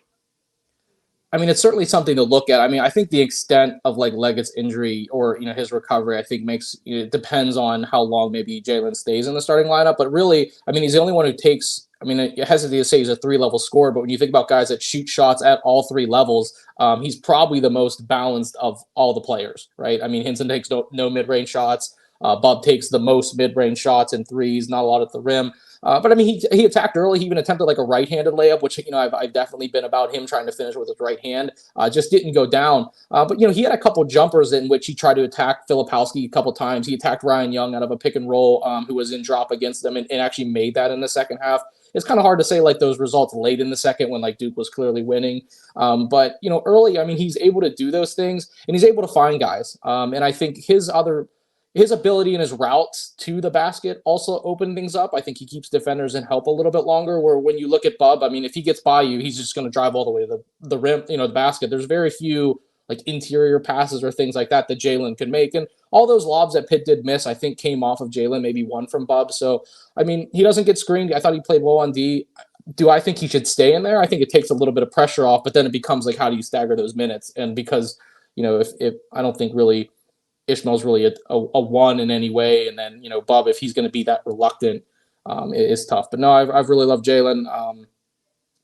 I mean, it's certainly something to look at. I mean, I think the extent of like Leggett's injury or, his recovery, I think it depends on how long maybe Jalen stays in the starting lineup. But really, I mean, he's the only one who takes, I mean, I hesitate to say he's a 3-level scorer, but when you think about guys that shoot shots at all 3 levels, he's probably the most balanced of all the players, right? I mean, Hinson takes no mid-range shots. Bub takes the most mid-range shots and threes, not a lot at the rim. But I mean, he attacked early. He even attempted like a right-handed layup, which I've definitely been about him trying to finish with his right hand. Just didn't go down. But he had a couple jumpers in which he tried to attack Filipowski a couple times. He attacked Ryan Young out of a pick and roll, who was in drop against them, and actually made that in the second half. It's kind of hard to say like those results late in the second when like Duke was clearly winning. But early, I mean, he's able to do those things and he's able to find guys. And I think his ability and his routes to the basket also open things up. I think he keeps defenders in help a little bit longer, where when you look at Bub, I mean, if he gets by you, he's just going to drive all the way to the rim, the basket. There's very few like interior passes or things like that Jalen can make. And all those lobs that Pitt did miss, I think came off of Jalen, maybe one from Bub. So, I mean, he doesn't get screened. I thought he played well on D. Do I think he should stay in there? I think it takes a little bit of pressure off, but then it becomes like, how do you stagger those minutes? And because, if I don't think really Ishmael's really a one in any way. And then, Bub, if he's going to be that reluctant, it is tough. But no, I've really loved Jalen,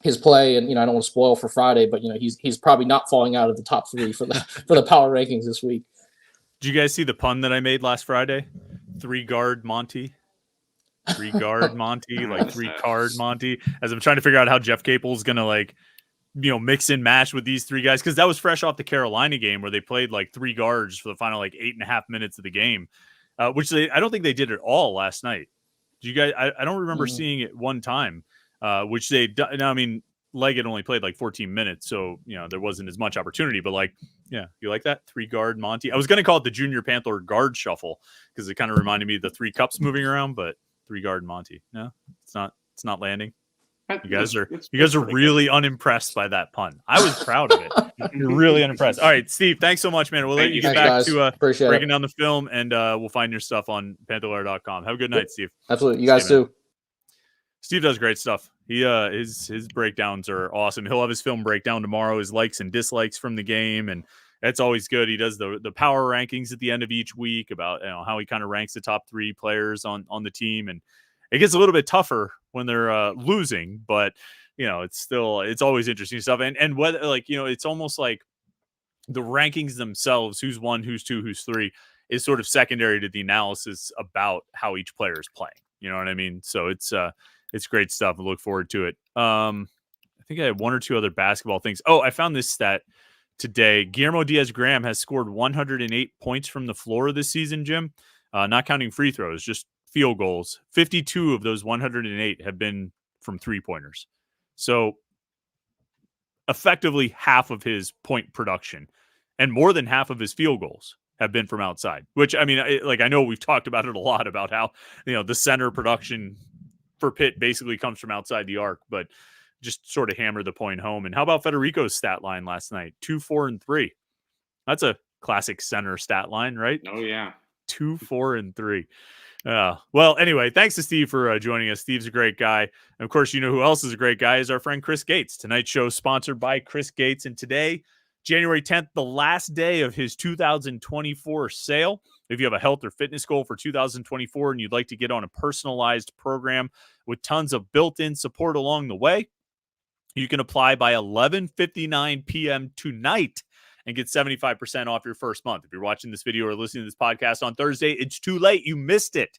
his play, and, I don't want to spoil for Friday, but, he's probably not falling out of the top 3 for the power rankings this week. Did you guys see the pun that I made last Friday? 3-guard Monty. 3-guard Monty, like 3-card Monty, as I'm trying to figure out how Jeff Capel's going to mix and match with these 3 guys, because that was fresh off the Carolina game where they played like 3 guards for the final like 8.5 minutes of the game, which I don't think they did at all last night. Do you guys? I don't remember seeing it one time, which they. Now, I mean, Leggett only played like 14 minutes, so there wasn't as much opportunity. But like, yeah, you like that 3-guard Monty? I was going to call it the Junior Panther guard shuffle because it kind of reminded me of the 3 cups moving around, but 3-guard Monty. No, it's not landing. You guys are really unimpressed by that pun. I was proud of it. You're really unimpressed. All right, Steve, thanks so much, man. We'll let you get back to breaking down the film, and we'll find your stuff on Panther-Lair.com. Have a good night, Steve. Absolutely. You guys too. Steve does great stuff. He his breakdowns are awesome. He'll have his film breakdown tomorrow, his likes and dislikes from the game, and that's always good. He does the power rankings at the end of each week about how he kind of ranks the top 3 players on the team, and it gets a little bit tougher when they're losing, but it's always interesting stuff. And whether it's almost like the rankings themselves, who's one, who's two, who's three, is sort of secondary to the analysis about how each player is playing. You know what I mean? So it's great stuff. I look forward to it. I think I had one or two other basketball things. Oh, I found this stat today. Guillermo Diaz-Graham has scored 108 points from the floor this season, Jim, not counting free throws, just field goals. 52 of those 108 have been from three-pointers. So effectively half of his point production and more than half of his field goals have been from outside, which, I mean, I know we've talked about it a lot about how, the center production for Pitt basically comes from outside the arc, but just sort of hammer the point home. And how about Federico's stat line last night? 2, 4, and 3. That's a classic center stat line, right? Oh, yeah. 2, 4, and 3. Well, anyway, thanks to Steve for joining us. Steve's a great guy. And of course, who else is a great guy is our friend Chris Gates. Tonight's show is sponsored by Chris Gates. And today, January 10th, the last day of his 2024 sale. If you have a health or fitness goal for 2024 and you'd like to get on a personalized program with tons of built-in support along the way, you can apply by 11:59 p.m. tonight and get 75% off your first month. If you're watching this video or listening to this podcast on Thursday, it's too late. You missed it.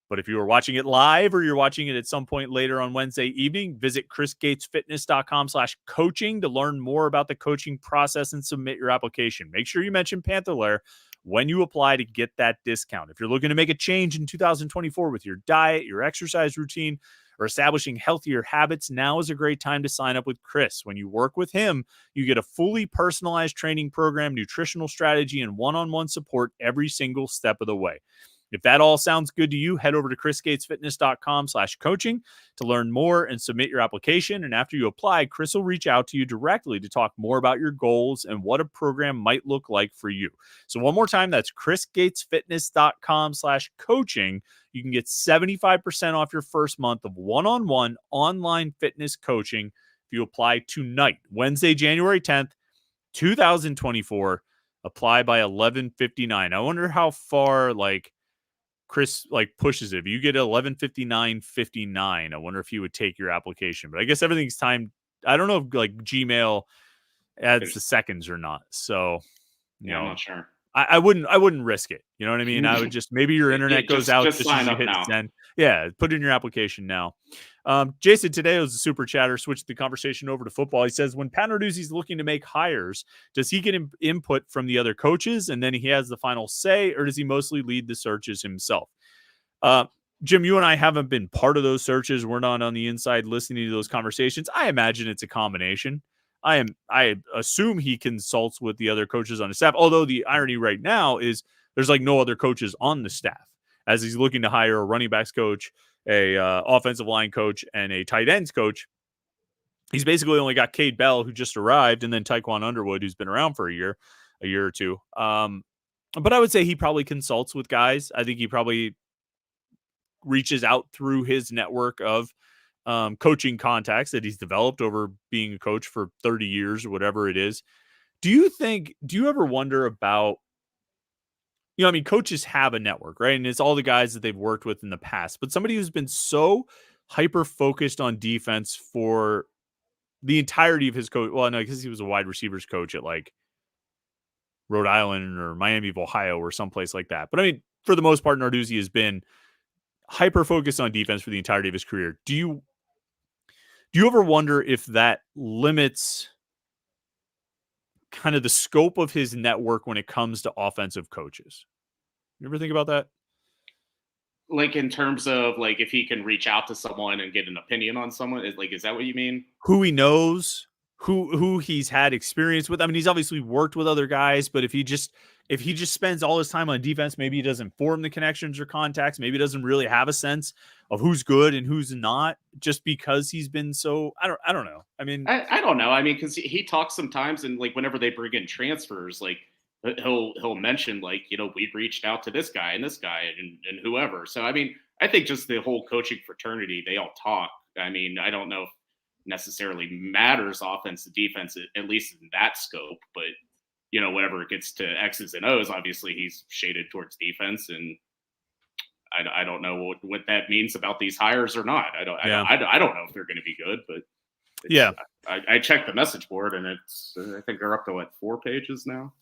But if you were watching it live or you're watching it at some point later on Wednesday evening, visit chrisgatesfitness.com/coaching to learn more about the coaching process and submit your application. Make sure you mention Panther-Lair when you apply to get that discount. If you're looking to make a change in 2024 with your diet, your exercise routine, or establishing healthier habits, now is a great time to sign up with Chris. When you work with him, you get a fully personalized training program, nutritional strategy, and one-on-one support every single step of the way. If that all sounds good to you, head over to chrisgatesfitness.com/coaching to learn more and submit your application. And after you apply, Chris will reach out to you directly to talk more about your goals and what a program might look like for you. So one more time, that's chrisgatesfitness.com/coaching. You can get 75% off your first month of one-on-one online fitness coaching if you apply tonight, Wednesday, January 10th, 2024. Apply by 11:59. I wonder how far Chris pushes it. If you get 11:59:59, I wonder if he would take your application. But I guess everything's timed. I don't know if Gmail adds the seconds or not. So yeah, I'm not sure. I wouldn't risk it. You know what I mean? I would just, maybe your internet goes out just sign up hit now. send. Yeah, put in your application now. Jason today was a super chatter, switched the conversation over to football. He says, when Pat Narduzzi's looking to make hires, does he get input from the other coaches and then he has the final say, or does he mostly lead the searches himself? Jim, you and I haven't been part of those searches. We're not on the inside listening to those conversations. I imagine it's a combination. I assume he consults with the other coaches on the staff, although the irony right now is there's no other coaches on the staff as he's looking to hire a running backs coach, a offensive line coach, and a tight ends coach. He's basically only got Cade Bell, who just arrived, and then Tyquan Underwood, who's been around for a year or two. But I would say he probably consults with guys. I think he probably reaches out through his network of coaching contacts that he's developed over being a coach for 30 years or whatever it is. Do you ever wonder about, coaches have a network, right? And it's all the guys that they've worked with in the past, but somebody who's been so hyper focused on defense for the entirety of his coach. Well, no, because he was a wide receivers coach at Rhode Island or Miami of Ohio or someplace like that. But for the most part, Narduzzi has been hyper focused on defense for the entirety of his career. Do you ever wonder if that limits kind of the scope of his network when it comes to offensive coaches? You ever think about that? In terms of if he can reach out to someone and get an opinion on someone, is that what you mean? Who he knows, who he's had experience with. He's obviously worked with other guys, but if he just spends all his time on defense, maybe he doesn't form the connections or contacts. Maybe he doesn't really have a sense of who's good and who's not, just because he's been so. I don't know. I don't know. Because he talks sometimes, and whenever they bring in transfers, he'll mention we've reached out to this guy and and whoever. So I think just the whole coaching fraternity, they all talk. I don't know if necessarily matters offense to defense, at least in that scope, but whenever it gets to X's and O's, obviously he's shaded towards defense, and I don't know what that means about these hires or not. I don't know if they're going to be good, but Yeah. I checked the message board, and it's I think they're up to like 4 pages now.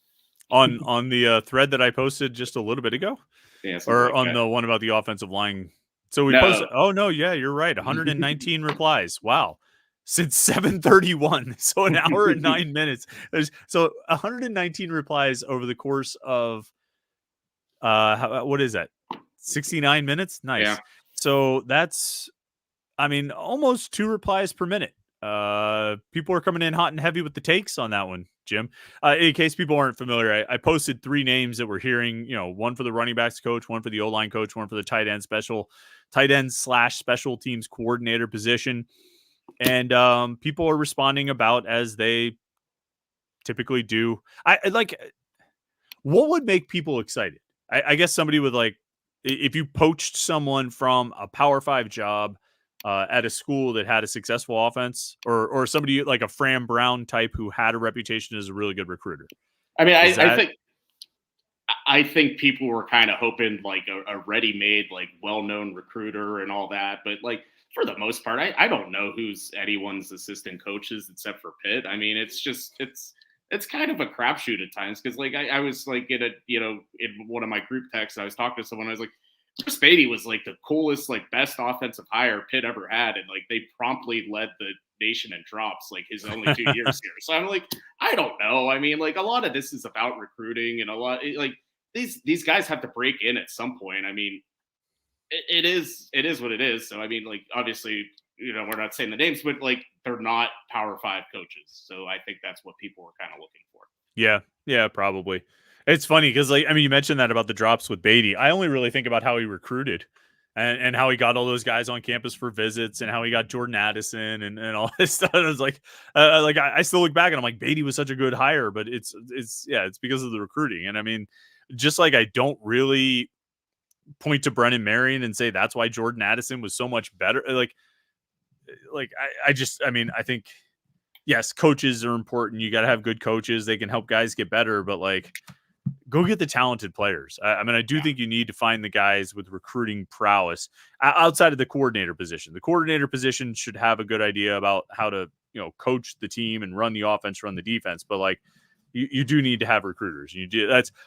On the thread that I posted just a little bit ago, Yeah, or like on that. the one about the offensive line. So we No. posted. Oh no, yeah, you're right. 119 replies. Wow, since 7:31, so an hour and 9 minutes. So 119 replies over the course of what is that? 69 minutes. Nice. Yeah. So that's, I mean, almost 2 replies per minute. People are coming in hot and heavy with the takes on that one, Jim. In case people aren't familiar, I posted 3 names that we're hearing, one for the running backs coach, one for the O-line coach, one for the tight end / special teams coordinator position. And people are responding about as they typically do. I like, what would make people excited? I guess somebody with, like, if you poached someone from a Power 5 job at a school that had a successful offense, or somebody like a Fran Brown type who had a reputation as a really good recruiter. I mean, I think people were kind of hoping like a ready-made, like well-known recruiter and all that, but like for the most part, I don't know who's anyone's assistant coaches except for Pitt. I mean, it's kind of a crapshoot at times because like I was like in one of my group texts, I was talking to someone, I was like, Chris Beatty was like the coolest, like best offensive hire Pitt ever had, and like they promptly led the nation in drops like his only 2 years here. So I'm like, I don't know. I mean, like a lot of this is about recruiting, and a lot like these guys have to break in at some point. I mean, it is what it is. So I mean, like obviously, we're not saying the names, but like they're not Power 5 coaches. So I think that's what people were kind of looking for. Yeah, probably. It's funny because, like, I mean, you mentioned that about the drops with Beatty. I only really think about how he recruited and how he got all those guys on campus for visits and how he got Jordan Addison and all this stuff. I was like, I still look back and I'm like, Beatty was such a good hire, but it's because of the recruiting. And I mean, just like I don't really point to Brennan Marion and say that's why Jordan Addison was so much better. I think, yes, coaches are important. You got to have good coaches. They can help guys get better, but like, go get the talented players. I mean, I do think you need to find the guys with recruiting prowess outside of the coordinator position. The coordinator position should have a good idea about how to, coach the team and run the offense, run the defense. But like, you do need to have recruiters.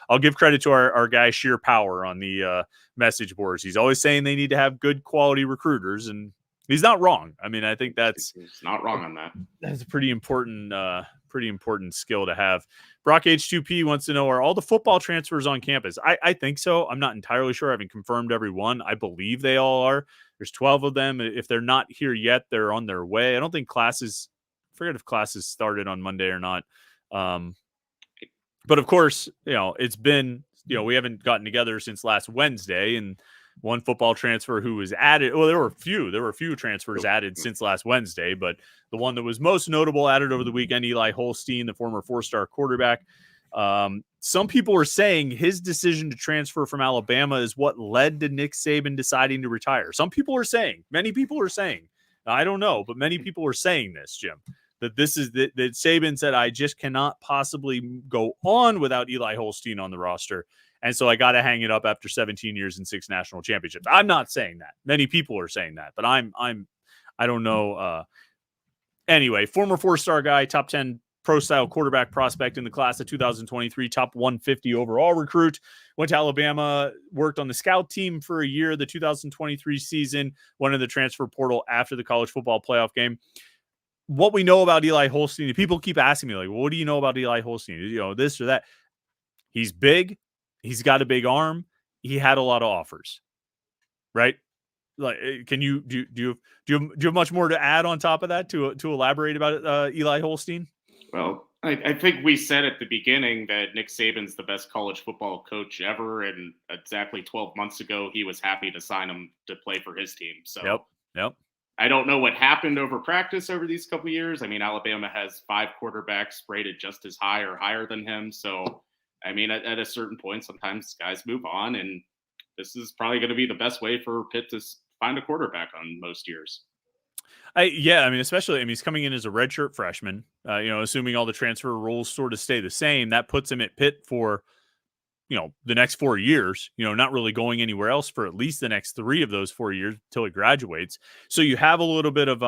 I'll give credit to our guy Sheer Power on the message boards. He's always saying they need to have good quality recruiters, and he's not wrong. I mean, I think he's not wrong on that. That's a pretty important skill to have. Brock H2P wants to know, are all the football transfers on campus? I think so. I'm not entirely sure. I haven't confirmed every one. I believe they all are. There's 12 of them. If they're not here yet, they're on their way. I don't think I forget if classes started on Monday or not. But of course, it's been, we haven't gotten together since last Wednesday, and one football transfer who was added. Well, there were a few transfers added since last Wednesday, but the one that was most notable added over the weekend, Eli Holstein, the former 4-star quarterback. Some people were saying his decision to transfer from Alabama is what led to Nick Saban deciding to retire. Many people are saying, I don't know, but many people are saying this, Jim, that this is that Saban said, I just cannot possibly go on without Eli Holstein on the roster. And so I got to hang it up after 17 years and 6 national championships. I'm not saying that. Many people are saying that, but I don't know. Anyway, former 4-star guy, top 10 pro-style quarterback prospect in the class of 2023, top 150 overall recruit, went to Alabama, worked on the scout team for a year, the 2023 season, went in the transfer portal after the college football playoff game. What we know about Eli Holstein, people keep asking me, like, well, what do you know about Eli Holstein? This or that. He's big. He's got a big arm. He had a lot of offers, right? Like, can you do you have much more to add on top of that to elaborate about Eli Holstein? Well, I think we said at the beginning that Nick Saban's the best college football coach ever, and exactly 12 months ago, he was happy to sign him to play for his team. So, Yep. I don't know what happened over practice over these couple of years. I mean, Alabama has 5 quarterbacks rated just as high or higher than him. So, I mean, at a certain point, sometimes guys move on, and this is probably going to be the best way for Pitt to find a quarterback on most years. Especially, he's coming in as a redshirt freshman, assuming all the transfer rules sort of stay the same, that puts him at Pitt for, the next 4 years, not really going anywhere else for at least the next 3 of those 4 years until he graduates. So you have a little bit of,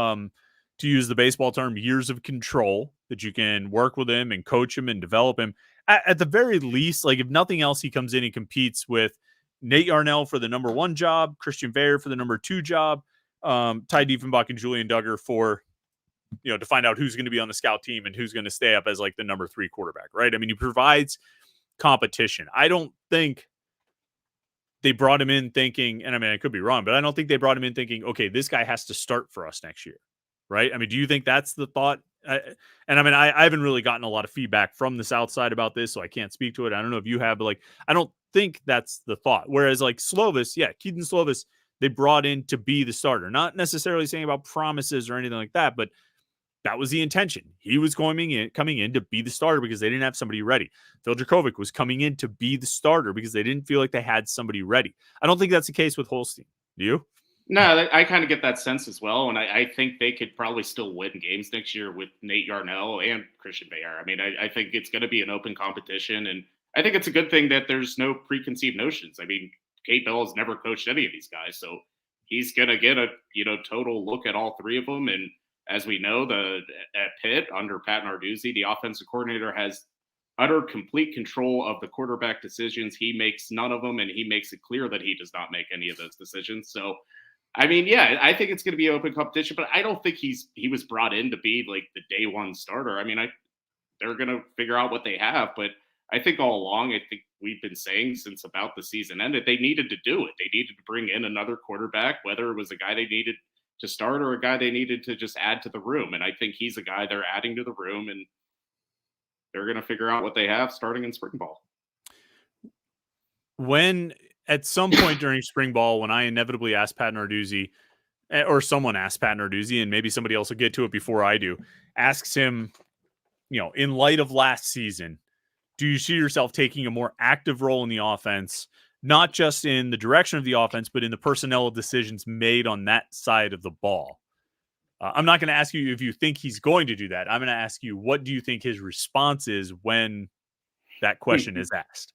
to use the baseball term, years of control that you can work with him and coach him and develop him. At the very least, like if nothing else, he comes in and competes with Nate Yarnell for the number 1 job, Christian Veyer for the number 2 job, Ty Diefenbach and Julian Duggar for, to find out who's going to be on the scout team and who's going to stay up as like the number 3 quarterback, right? I mean, he provides competition. I don't think they brought him in thinking, and I mean, I could be wrong, but I don't think they brought him in thinking, okay, this guy has to start for us next year, right? I mean, do you think that's the thought? And I mean, I haven't really gotten a lot of feedback from the South Side about this, so I can't speak to it. I don't know if you have, but like, I don't think that's the thought. Whereas like Slovis, Keaton Slovis, they brought in to be the starter, not necessarily saying about promises or anything like that, but that was the intention. He was coming in to be the starter because they didn't have somebody ready. Phil Dracovic was coming in to be the starter because they didn't feel like they had somebody ready. I don't think that's the case with Holstein. Do you? No, I kind of get that sense as well. And I think they could probably still win games next year with Nate Yarnell and Christian Veyer. I mean, I think it's going to be an open competition. And I think it's a good thing that there's no preconceived notions. I mean, Kate Bell has never coached any of these guys. So he's going to get a, total look at all 3 of them. And as we know, at Pitt under Pat Narduzzi, the offensive coordinator has utter complete control of the quarterback decisions. He makes none of them, and he makes it clear that he does not make any of those decisions. So, I mean, yeah, I think it's going to be open competition, but I don't think he was brought in to be like the day 1 starter. I mean, they're going to figure out what they have, but I think all along, I think we've been saying since about the season ended, they needed to do it. They needed to bring in another quarterback, whether it was a guy they needed to start or a guy they needed to just add to the room. And I think he's a guy they're adding to the room, and they're going to figure out what they have starting in spring ball. When at some point during spring ball, when I inevitably asked Pat Narduzzi, or someone asked Pat Narduzzi, and maybe somebody else will get to it before I do, asks him, in light of last season, do you see yourself taking a more active role in the offense, not just in the direction of the offense, but in the personnel decisions made on that side of the ball? I'm not going to ask you if you think he's going to do that. I'm going to ask you, what do you think his response is when that question is asked?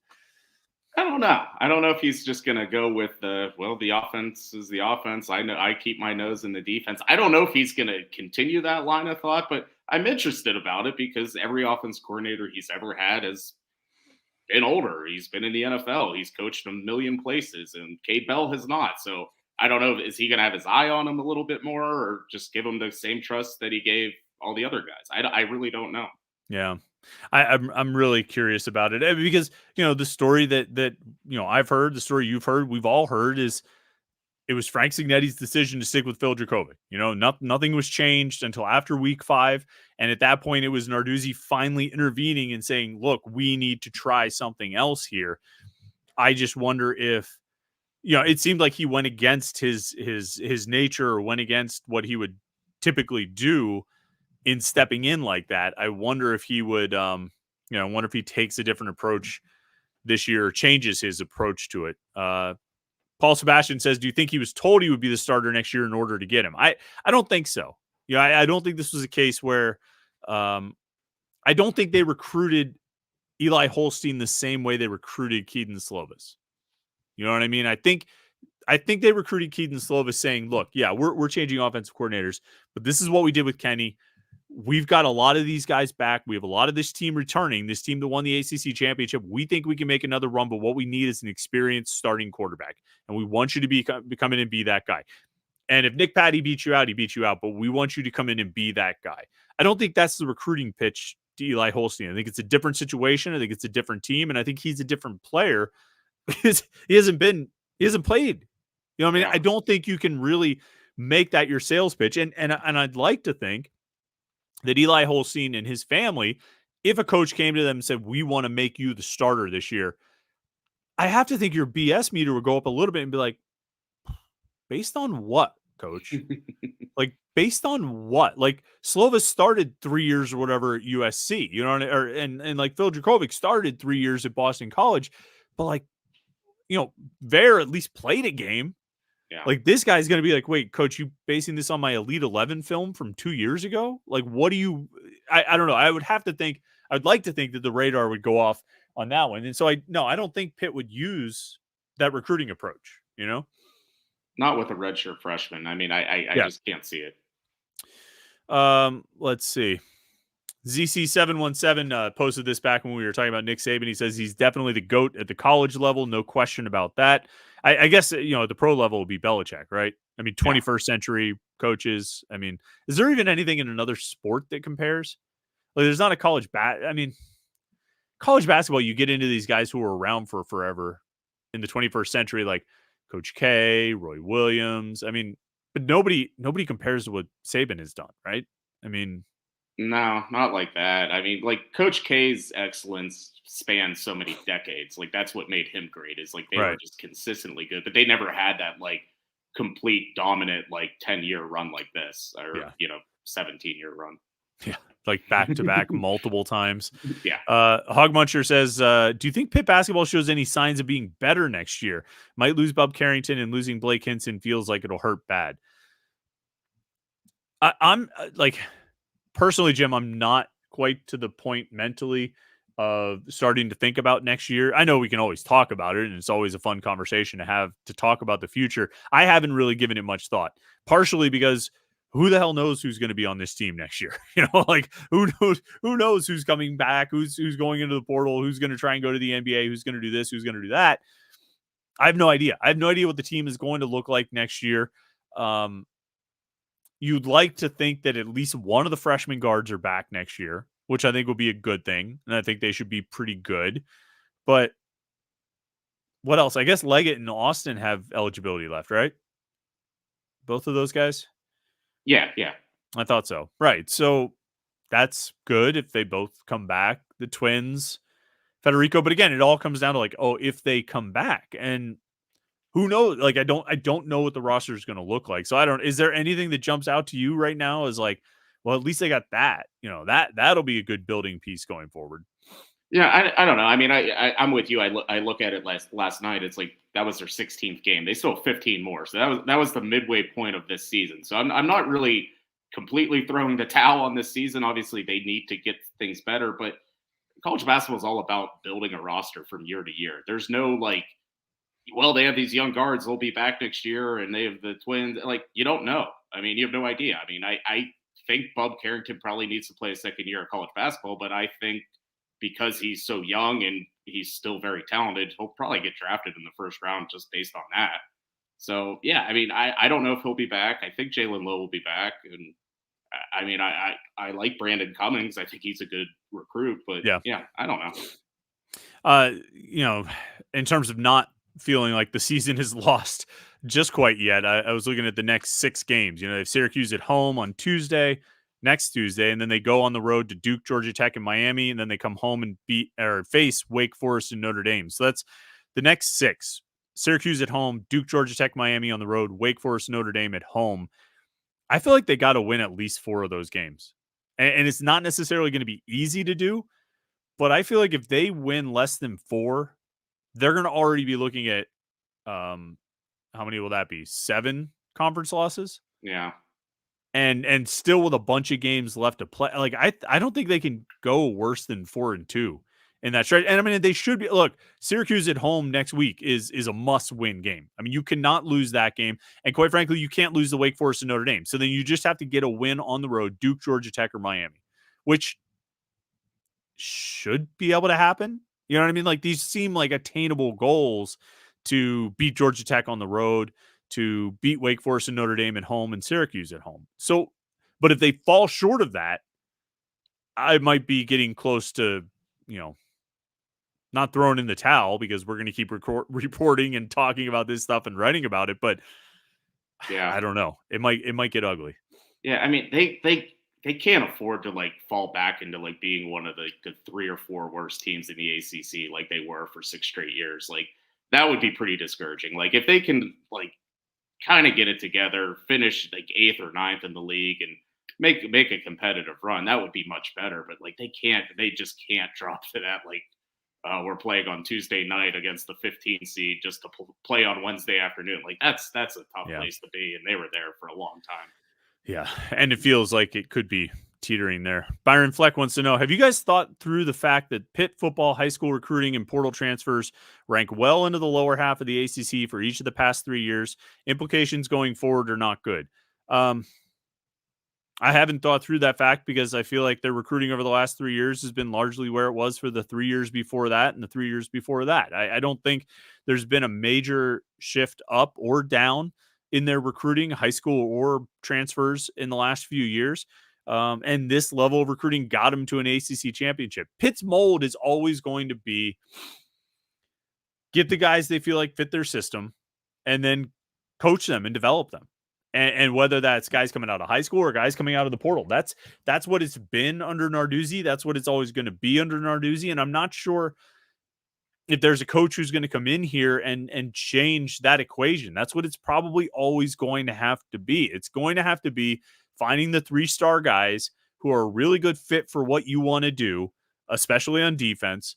I don't know. I don't know if he's just going to go with the offense is the offense. I know I keep my nose in the defense. I don't know if he's going to continue that line of thought, but I'm interested about it because every offense coordinator he's ever had has been older. He's been in the NFL. He's coached a million places, and Kate Bell has not. So I don't know. Is he going to have his eye on him a little bit more, or just give him the same trust that he gave all the other guys? I really don't know. Yeah. I'm really curious about it because, the story that I've heard, the story you've heard, we've all heard is it was Frank Cignetti's decision to stick with Phil Dracovic. Nothing was changed until after week 5. And at that point, it was Narduzzi finally intervening and saying, look, we need to try something else here. I just wonder if, it seemed like he went against his nature or went against what he would typically do in stepping in like that. I wonder if he would, I wonder if he takes a different approach this year or changes his approach to it. Paul Sebastian says, do you think he was told he would be the starter next year in order to get him? I don't think so. I don't think this was a case where I don't think they recruited Eli Holstein the same way they recruited Keaton Slovis. You know what I mean? I think they recruited Keaton Slovis saying, look, we're changing offensive coordinators, but this is what we did with Kenny. We've got a lot of these guys back. We have a lot of this team returning, this team that won the ACC championship. We think we can make another run, but what we need is an experienced starting quarterback. And we want you to come in and be that guy. And if Nick Patty beats you out, he beats you out, but we want you to come in and be that guy. I don't think that's the recruiting pitch to Eli Holstein. I think it's a different situation. I think it's a different team. And I think he's a different player because he hasn't played. I mean, I don't think you can really make that your sales pitch. And I'd like to think that Eli Holstein and his family, if a coach came to them and said, we want to make you the starter this year, I have to think your BS meter would go up a little bit and be like, based on what, coach? Like, based on what? Like, Slovis started 3 years or whatever at USC, and like Phil Dracovic started 3 years at Boston College, but like, Veyer at least played a game. Yeah. Like, this guy's going to be like, wait, coach, you basing this on my Elite 11 film from 2 years ago? Like, what do you, I don't know. I'd like to think that the radar would go off on that one. And so I don't think Pitt would use that recruiting approach, Not with a redshirt freshman. I mean, I just can't see it. Let's see. ZC717 posted this back when we were talking about Nick Saban. He says he's definitely the GOAT at the college level. No question about that. I guess, at the pro level would be Belichick, right? I mean, 21st century coaches. I mean, is there even anything in another sport that compares? Like, there's not a college college basketball, you get into these guys who were around for forever in the 21st century, like Coach K, Roy Williams. I mean, but nobody compares to what Saban has done, right? I mean, no, not like that. I mean, like Coach K's excellence spans so many decades. Like that's what made him great. Is like they were right. just consistently good, but they never had that like complete dominant like 10-year run like this, or 17-year run. Yeah, like back to back multiple times. Yeah. Hog Muncher says, do you think Pitt basketball shows any signs of being better next year? Might lose Bub Carrington, and losing Blake Hinson feels like it'll hurt bad. I'm like, personally, Jim, I'm not quite to the point mentally of starting to think about next year. I know we can always talk about it, and it's always a fun conversation to have to talk about the future. I haven't really given it much thought, partially because who the hell knows who's going to be on this team next year? Like who knows who's coming back, who's going into the portal, who's going to try and go to the NBA, who's going to do this, who's going to do that. I have no idea. I have no idea what the team is going to look like next year. You'd like to think that at least one of the freshman guards are back next year, which I think will be a good thing. And I think they should be pretty good. But what else? I guess Leggett and Austin have eligibility left, right? Both of those guys? Yeah. I thought so. Right. So that's good if they both come back. The twins, Federico. But again, it all comes down to like, if they come back. And who knows? Like, I don't know what the roster is going to look like. So is there anything that jumps out to you right now as like, well, at least they got that, that'll be a good building piece going forward. Yeah. I don't know. I mean, I'm with you. I look at it last night. It's like, that was their 16th game. They still have 15 more. So that was the midway point of this season. So I'm not really completely throwing the towel on this season. Obviously they need to get things better, but college basketball is all about building a roster from year to year. There's no like, well, they have these young guards, they'll be back next year, and they have the twins. Like, you don't know. I mean, you have no idea. I mean, I think Bub Carrington probably needs to play a second year of college basketball, but I think because he's so young and he's still very talented, he'll probably get drafted in the first round just based on that. So, yeah, I mean, I don't know if he'll be back. I think Jalen Lowe will be back. And I mean, I like Brandon Cummings. I think he's a good recruit, but yeah, I don't know. In terms of not feeling like the season is lost just quite yet, I was looking at the next 6 games. They have Syracuse at home on next Tuesday, and then they go on the road to Duke, Georgia Tech, and Miami, and then they come home and face Wake Forest and Notre Dame. So that's the next 6. Syracuse at home, Duke, Georgia Tech, Miami on the road, Wake Forest, Notre Dame at home. I feel like they got to win at least 4 of those games. And it's not necessarily going to be easy to do, but I feel like if they win less than 4, they're going to already be looking at, how many will that be? 7 conference losses? Yeah. And still with a bunch of games left to play. Like, I don't think they can go worse than 4-2 in that stretch. And I mean, they should be. Look, Syracuse at home next week is a must-win game. I mean, you cannot lose that game. And quite frankly, you can't lose the Wake Forest and Notre Dame. So then you just have to get a win on the road, Duke, Georgia Tech, or Miami, which should be able to happen. You know what I mean? Like, these seem like attainable goals to beat Georgia Tech on the road, to beat Wake Forest and Notre Dame at home, and Syracuse at home. So, but if they fall short of that, I might be getting close to, not throwing in the towel, because we're going to keep reporting and talking about this stuff and writing about it. But yeah, I don't know. It might get ugly. Yeah. I mean, they can't afford to like fall back into like being one of the 3 or 4 worst teams in the ACC like they were for 6 straight years. Like, that would be pretty discouraging. Like, if they can like kind of get it together, finish like 8th or 9th in the league, and make a competitive run, that would be much better. But like, they just can't drop to that. Like, we're playing on Tuesday night against the 15 seed just to play on Wednesday afternoon. Like, that's a tough place to be, and they were there for a long time. Yeah, and it feels like it could be teetering there. Byron Fleck wants to know, have you guys thought through the fact that Pitt football, high school recruiting, and portal transfers rank well into the lower half of the ACC for each of the past 3 years? Implications going forward are not good. I I haven't thought through that fact because I feel like their recruiting over the last 3 years has been largely where it was for the 3 years before that and the 3 years before that. I don't think there's been a major shift up or down in their recruiting, high school or transfers in the last few years. And this level of recruiting got them to an ACC championship. Pitt's mold is always going to be get the guys they feel like fit their system and then coach them and develop them. And whether that's guys coming out of high school or guys coming out of the portal, that's what it's been under Narduzzi. That's what it's always going to be under Narduzzi. And I'm not sure if there's a coach who's going to come in here and change that equation. That's what it's probably always going to have to be. It's going to have to be finding the 3-star guys who are a really good fit for what you want to do, especially on defense,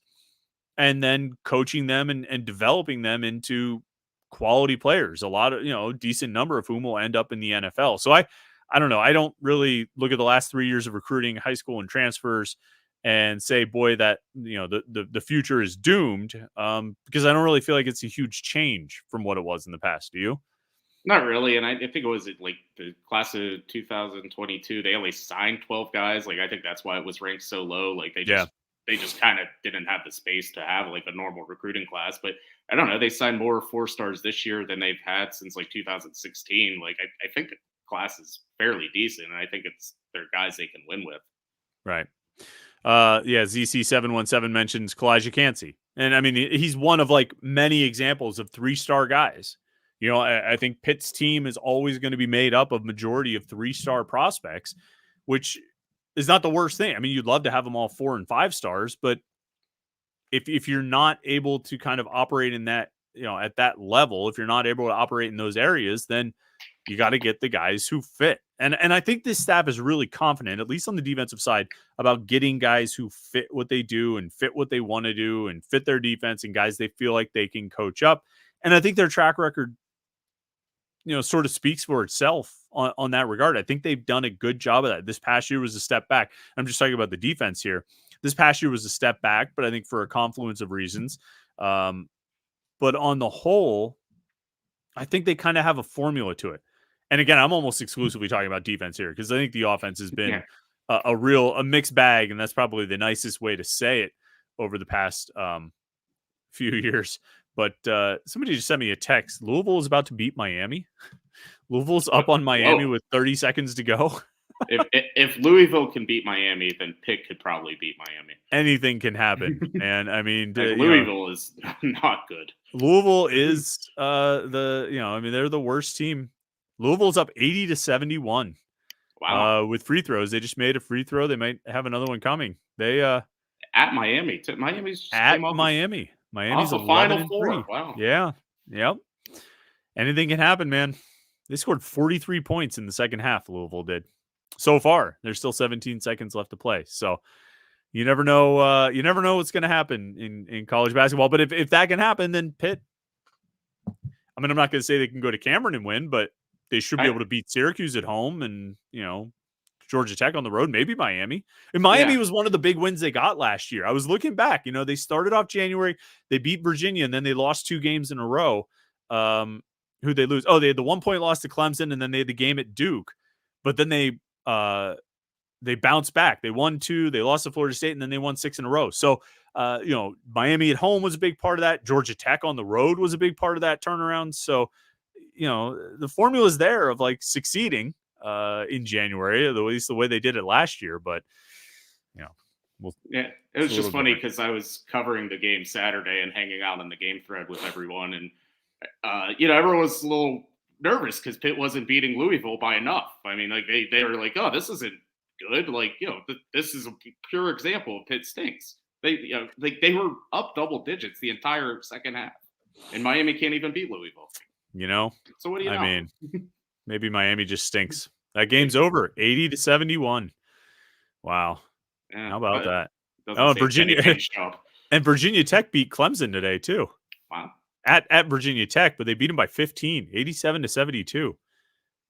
and then coaching them and developing them into quality players, a lot of, decent number of whom will end up in the NFL. So I don't know. I don't really look at the last 3 years of recruiting, high school and transfers, and say, boy, that, the future is doomed, because I don't really feel like it's a huge change from what it was in the past. Do you? Not really. And I think it was like the class of 2022, they only signed 12 guys. Like, I think that's why it was ranked so low. Like they just kind of didn't have the space to have like a normal recruiting class. But I don't know. They signed more 4-stars this year than they've had since like 2016. Like I think the class is fairly decent, and I think they're guys they can win with. Right. ZC717 mentions Kalijah Cansey. And I mean, he's one of like many examples of 3-star guys. I think Pitt's team is always going to be made up of majority of 3-star prospects, which is not the worst thing. I mean, you'd love to have them all 4 and 5 stars, but if you're not able to kind of operate in that, at that level, if you're not able to operate in those areas, then you got to get the guys who fit. And I think this staff is really confident, at least on the defensive side, about getting guys who fit what they do and fit what they want to do and fit their defense, and guys they feel like they can coach up. And I think their track record, sort of speaks for itself on that regard. I think they've done a good job of that. This past year was a step back. I'm just talking about the defense here. This past year was a step back, but I think for a confluence of reasons. But on the whole, I think they kind of have a formula to it. And again, I'm almost exclusively talking about defense here because I think the offense has been a mixed bag, and that's probably the nicest way to say it over the past few years. But somebody just sent me a text. Louisville is about to beat Miami. Louisville's up on Miami with 30 seconds to go. if Louisville can beat Miami, then Pitt could probably beat Miami. Anything can happen. And I mean, Louisville is not good. Louisville is they're the worst team. Louisville's up 80-71. Wow. With free throws. They just made a free throw. They might have another one coming. They at Miami. Miami's at Miami. Miami's a Final Four. Wow. Yeah. Yep. Anything can happen, man. They scored 43 points in the second half, Louisville did. So far, there's still 17 seconds left to play. So you never know. You never know what's going to happen in college basketball. But if that can happen, then Pitt. I mean, I'm not going to say they can go to Cameron and win, but they should be able to beat Syracuse at home and Georgia Tech on the road, maybe Miami. And Miami was one of the big wins they got last year. I was looking back. They started off January, they beat Virginia, and then they lost 2 games in a row. Who'd they lose? Oh, they had the 1-point loss to Clemson, and then they had the game at Duke. But then they bounced back. They won 2, they lost to Florida State, and then they won 6 in a row. So, Miami at home was a big part of that. Georgia Tech on the road was a big part of that turnaround. So, the formula is there of like succeeding in January, at least the way they did it last year. But, it was just funny because I was covering the game Saturday and hanging out on the game thread with everyone. And, everyone was a little nervous because Pitt wasn't beating Louisville by enough. I mean, like they were like, oh, this isn't good. Like, this is a pure example of Pitt stinks. They were up double digits the entire second half, and Miami can't even beat Louisville. So what do you know? I mean, maybe Miami just stinks. That game's over, 80-71. Wow. Yeah, how about that? Virginia Tech beat Clemson today too. Wow. At Virginia Tech, but they beat them by 15, 87-72.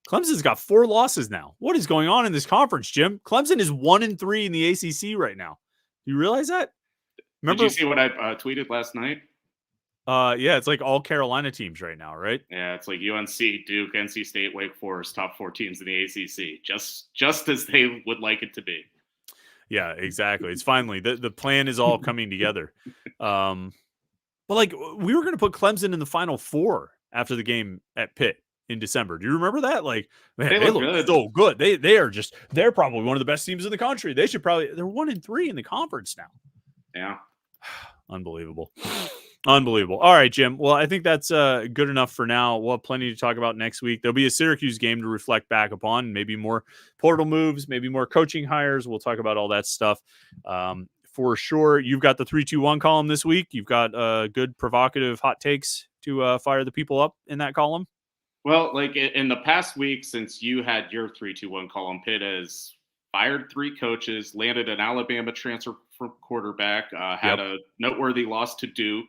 Clemson's got 4 losses now. What is going on in this conference, Jim? Clemson is 1-3 in the ACC right now. Do you realize that? Did you see what I tweeted last night? Yeah, it's like all Carolina teams right now, right? Yeah, it's like UNC, Duke, NC State, Wake Forest, top 4 teams in the ACC, just as they would like it to be. Yeah, exactly. It's finally the plan is all coming together. But like we were going to put Clemson in the Final Four after the game at Pitt in December. Do you remember that? Like, man, They they look look good. so good. They're probably one of the best teams in the country. They're 1-3 in the conference now. Yeah. Unbelievable. Unbelievable. All right, Jim. Well, I think that's good enough for now. We'll have plenty to talk about next week. There'll be a Syracuse game to reflect back upon, maybe more portal moves, maybe more coaching hires. We'll talk about all that stuff for sure. You've got the 3-2-1 column this week. You've got good, provocative hot takes to fire the people up in that column. Well, like in the past week, since you had your 3-2-1 column, Pitt has fired 3 coaches, landed an Alabama transfer from quarterback, had a noteworthy loss to Duke.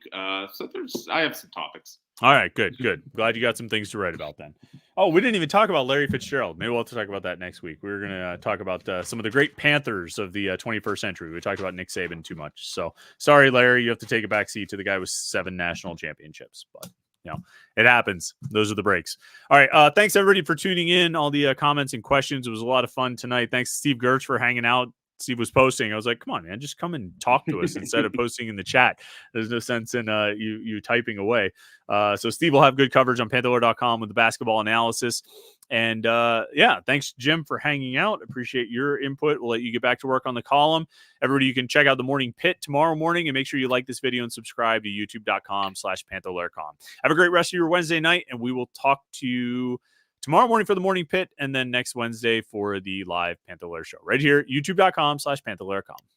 So I have some topics. All right, good. Glad you got some things to write about then. Oh, we didn't even talk about Larry Fitzgerald. Maybe we'll have to talk about that next week. We're going to talk about some of the great Panthers of the 21st century. We talked about Nick Saban too much. So sorry, Larry, you have to take a backseat to the guy with 7 national championships. But, it happens. Those are the breaks. All right. Thanks, everybody, for tuning in. All the comments and questions. It was a lot of fun tonight. Thanks to Steve Gertz for hanging out. Steve was posting. I was like, come on, man, just come and talk to us instead of posting in the chat. There's no sense in you typing away. So Steve will have good coverage on Panther-Lair.com with the basketball analysis. And thanks, Jim, for hanging out. Appreciate your input. We'll let you get back to work on the column. Everybody, you can check out the Morning Pit tomorrow morning and make sure you like this video and subscribe to youtube.com/Panther-Lair.com. Have a great rest of your Wednesday night, and we will talk to you tomorrow morning for the Morning Pit, and then next Wednesday for the live Panther-Lair show right here, youtube.com/Panther-Lair.com.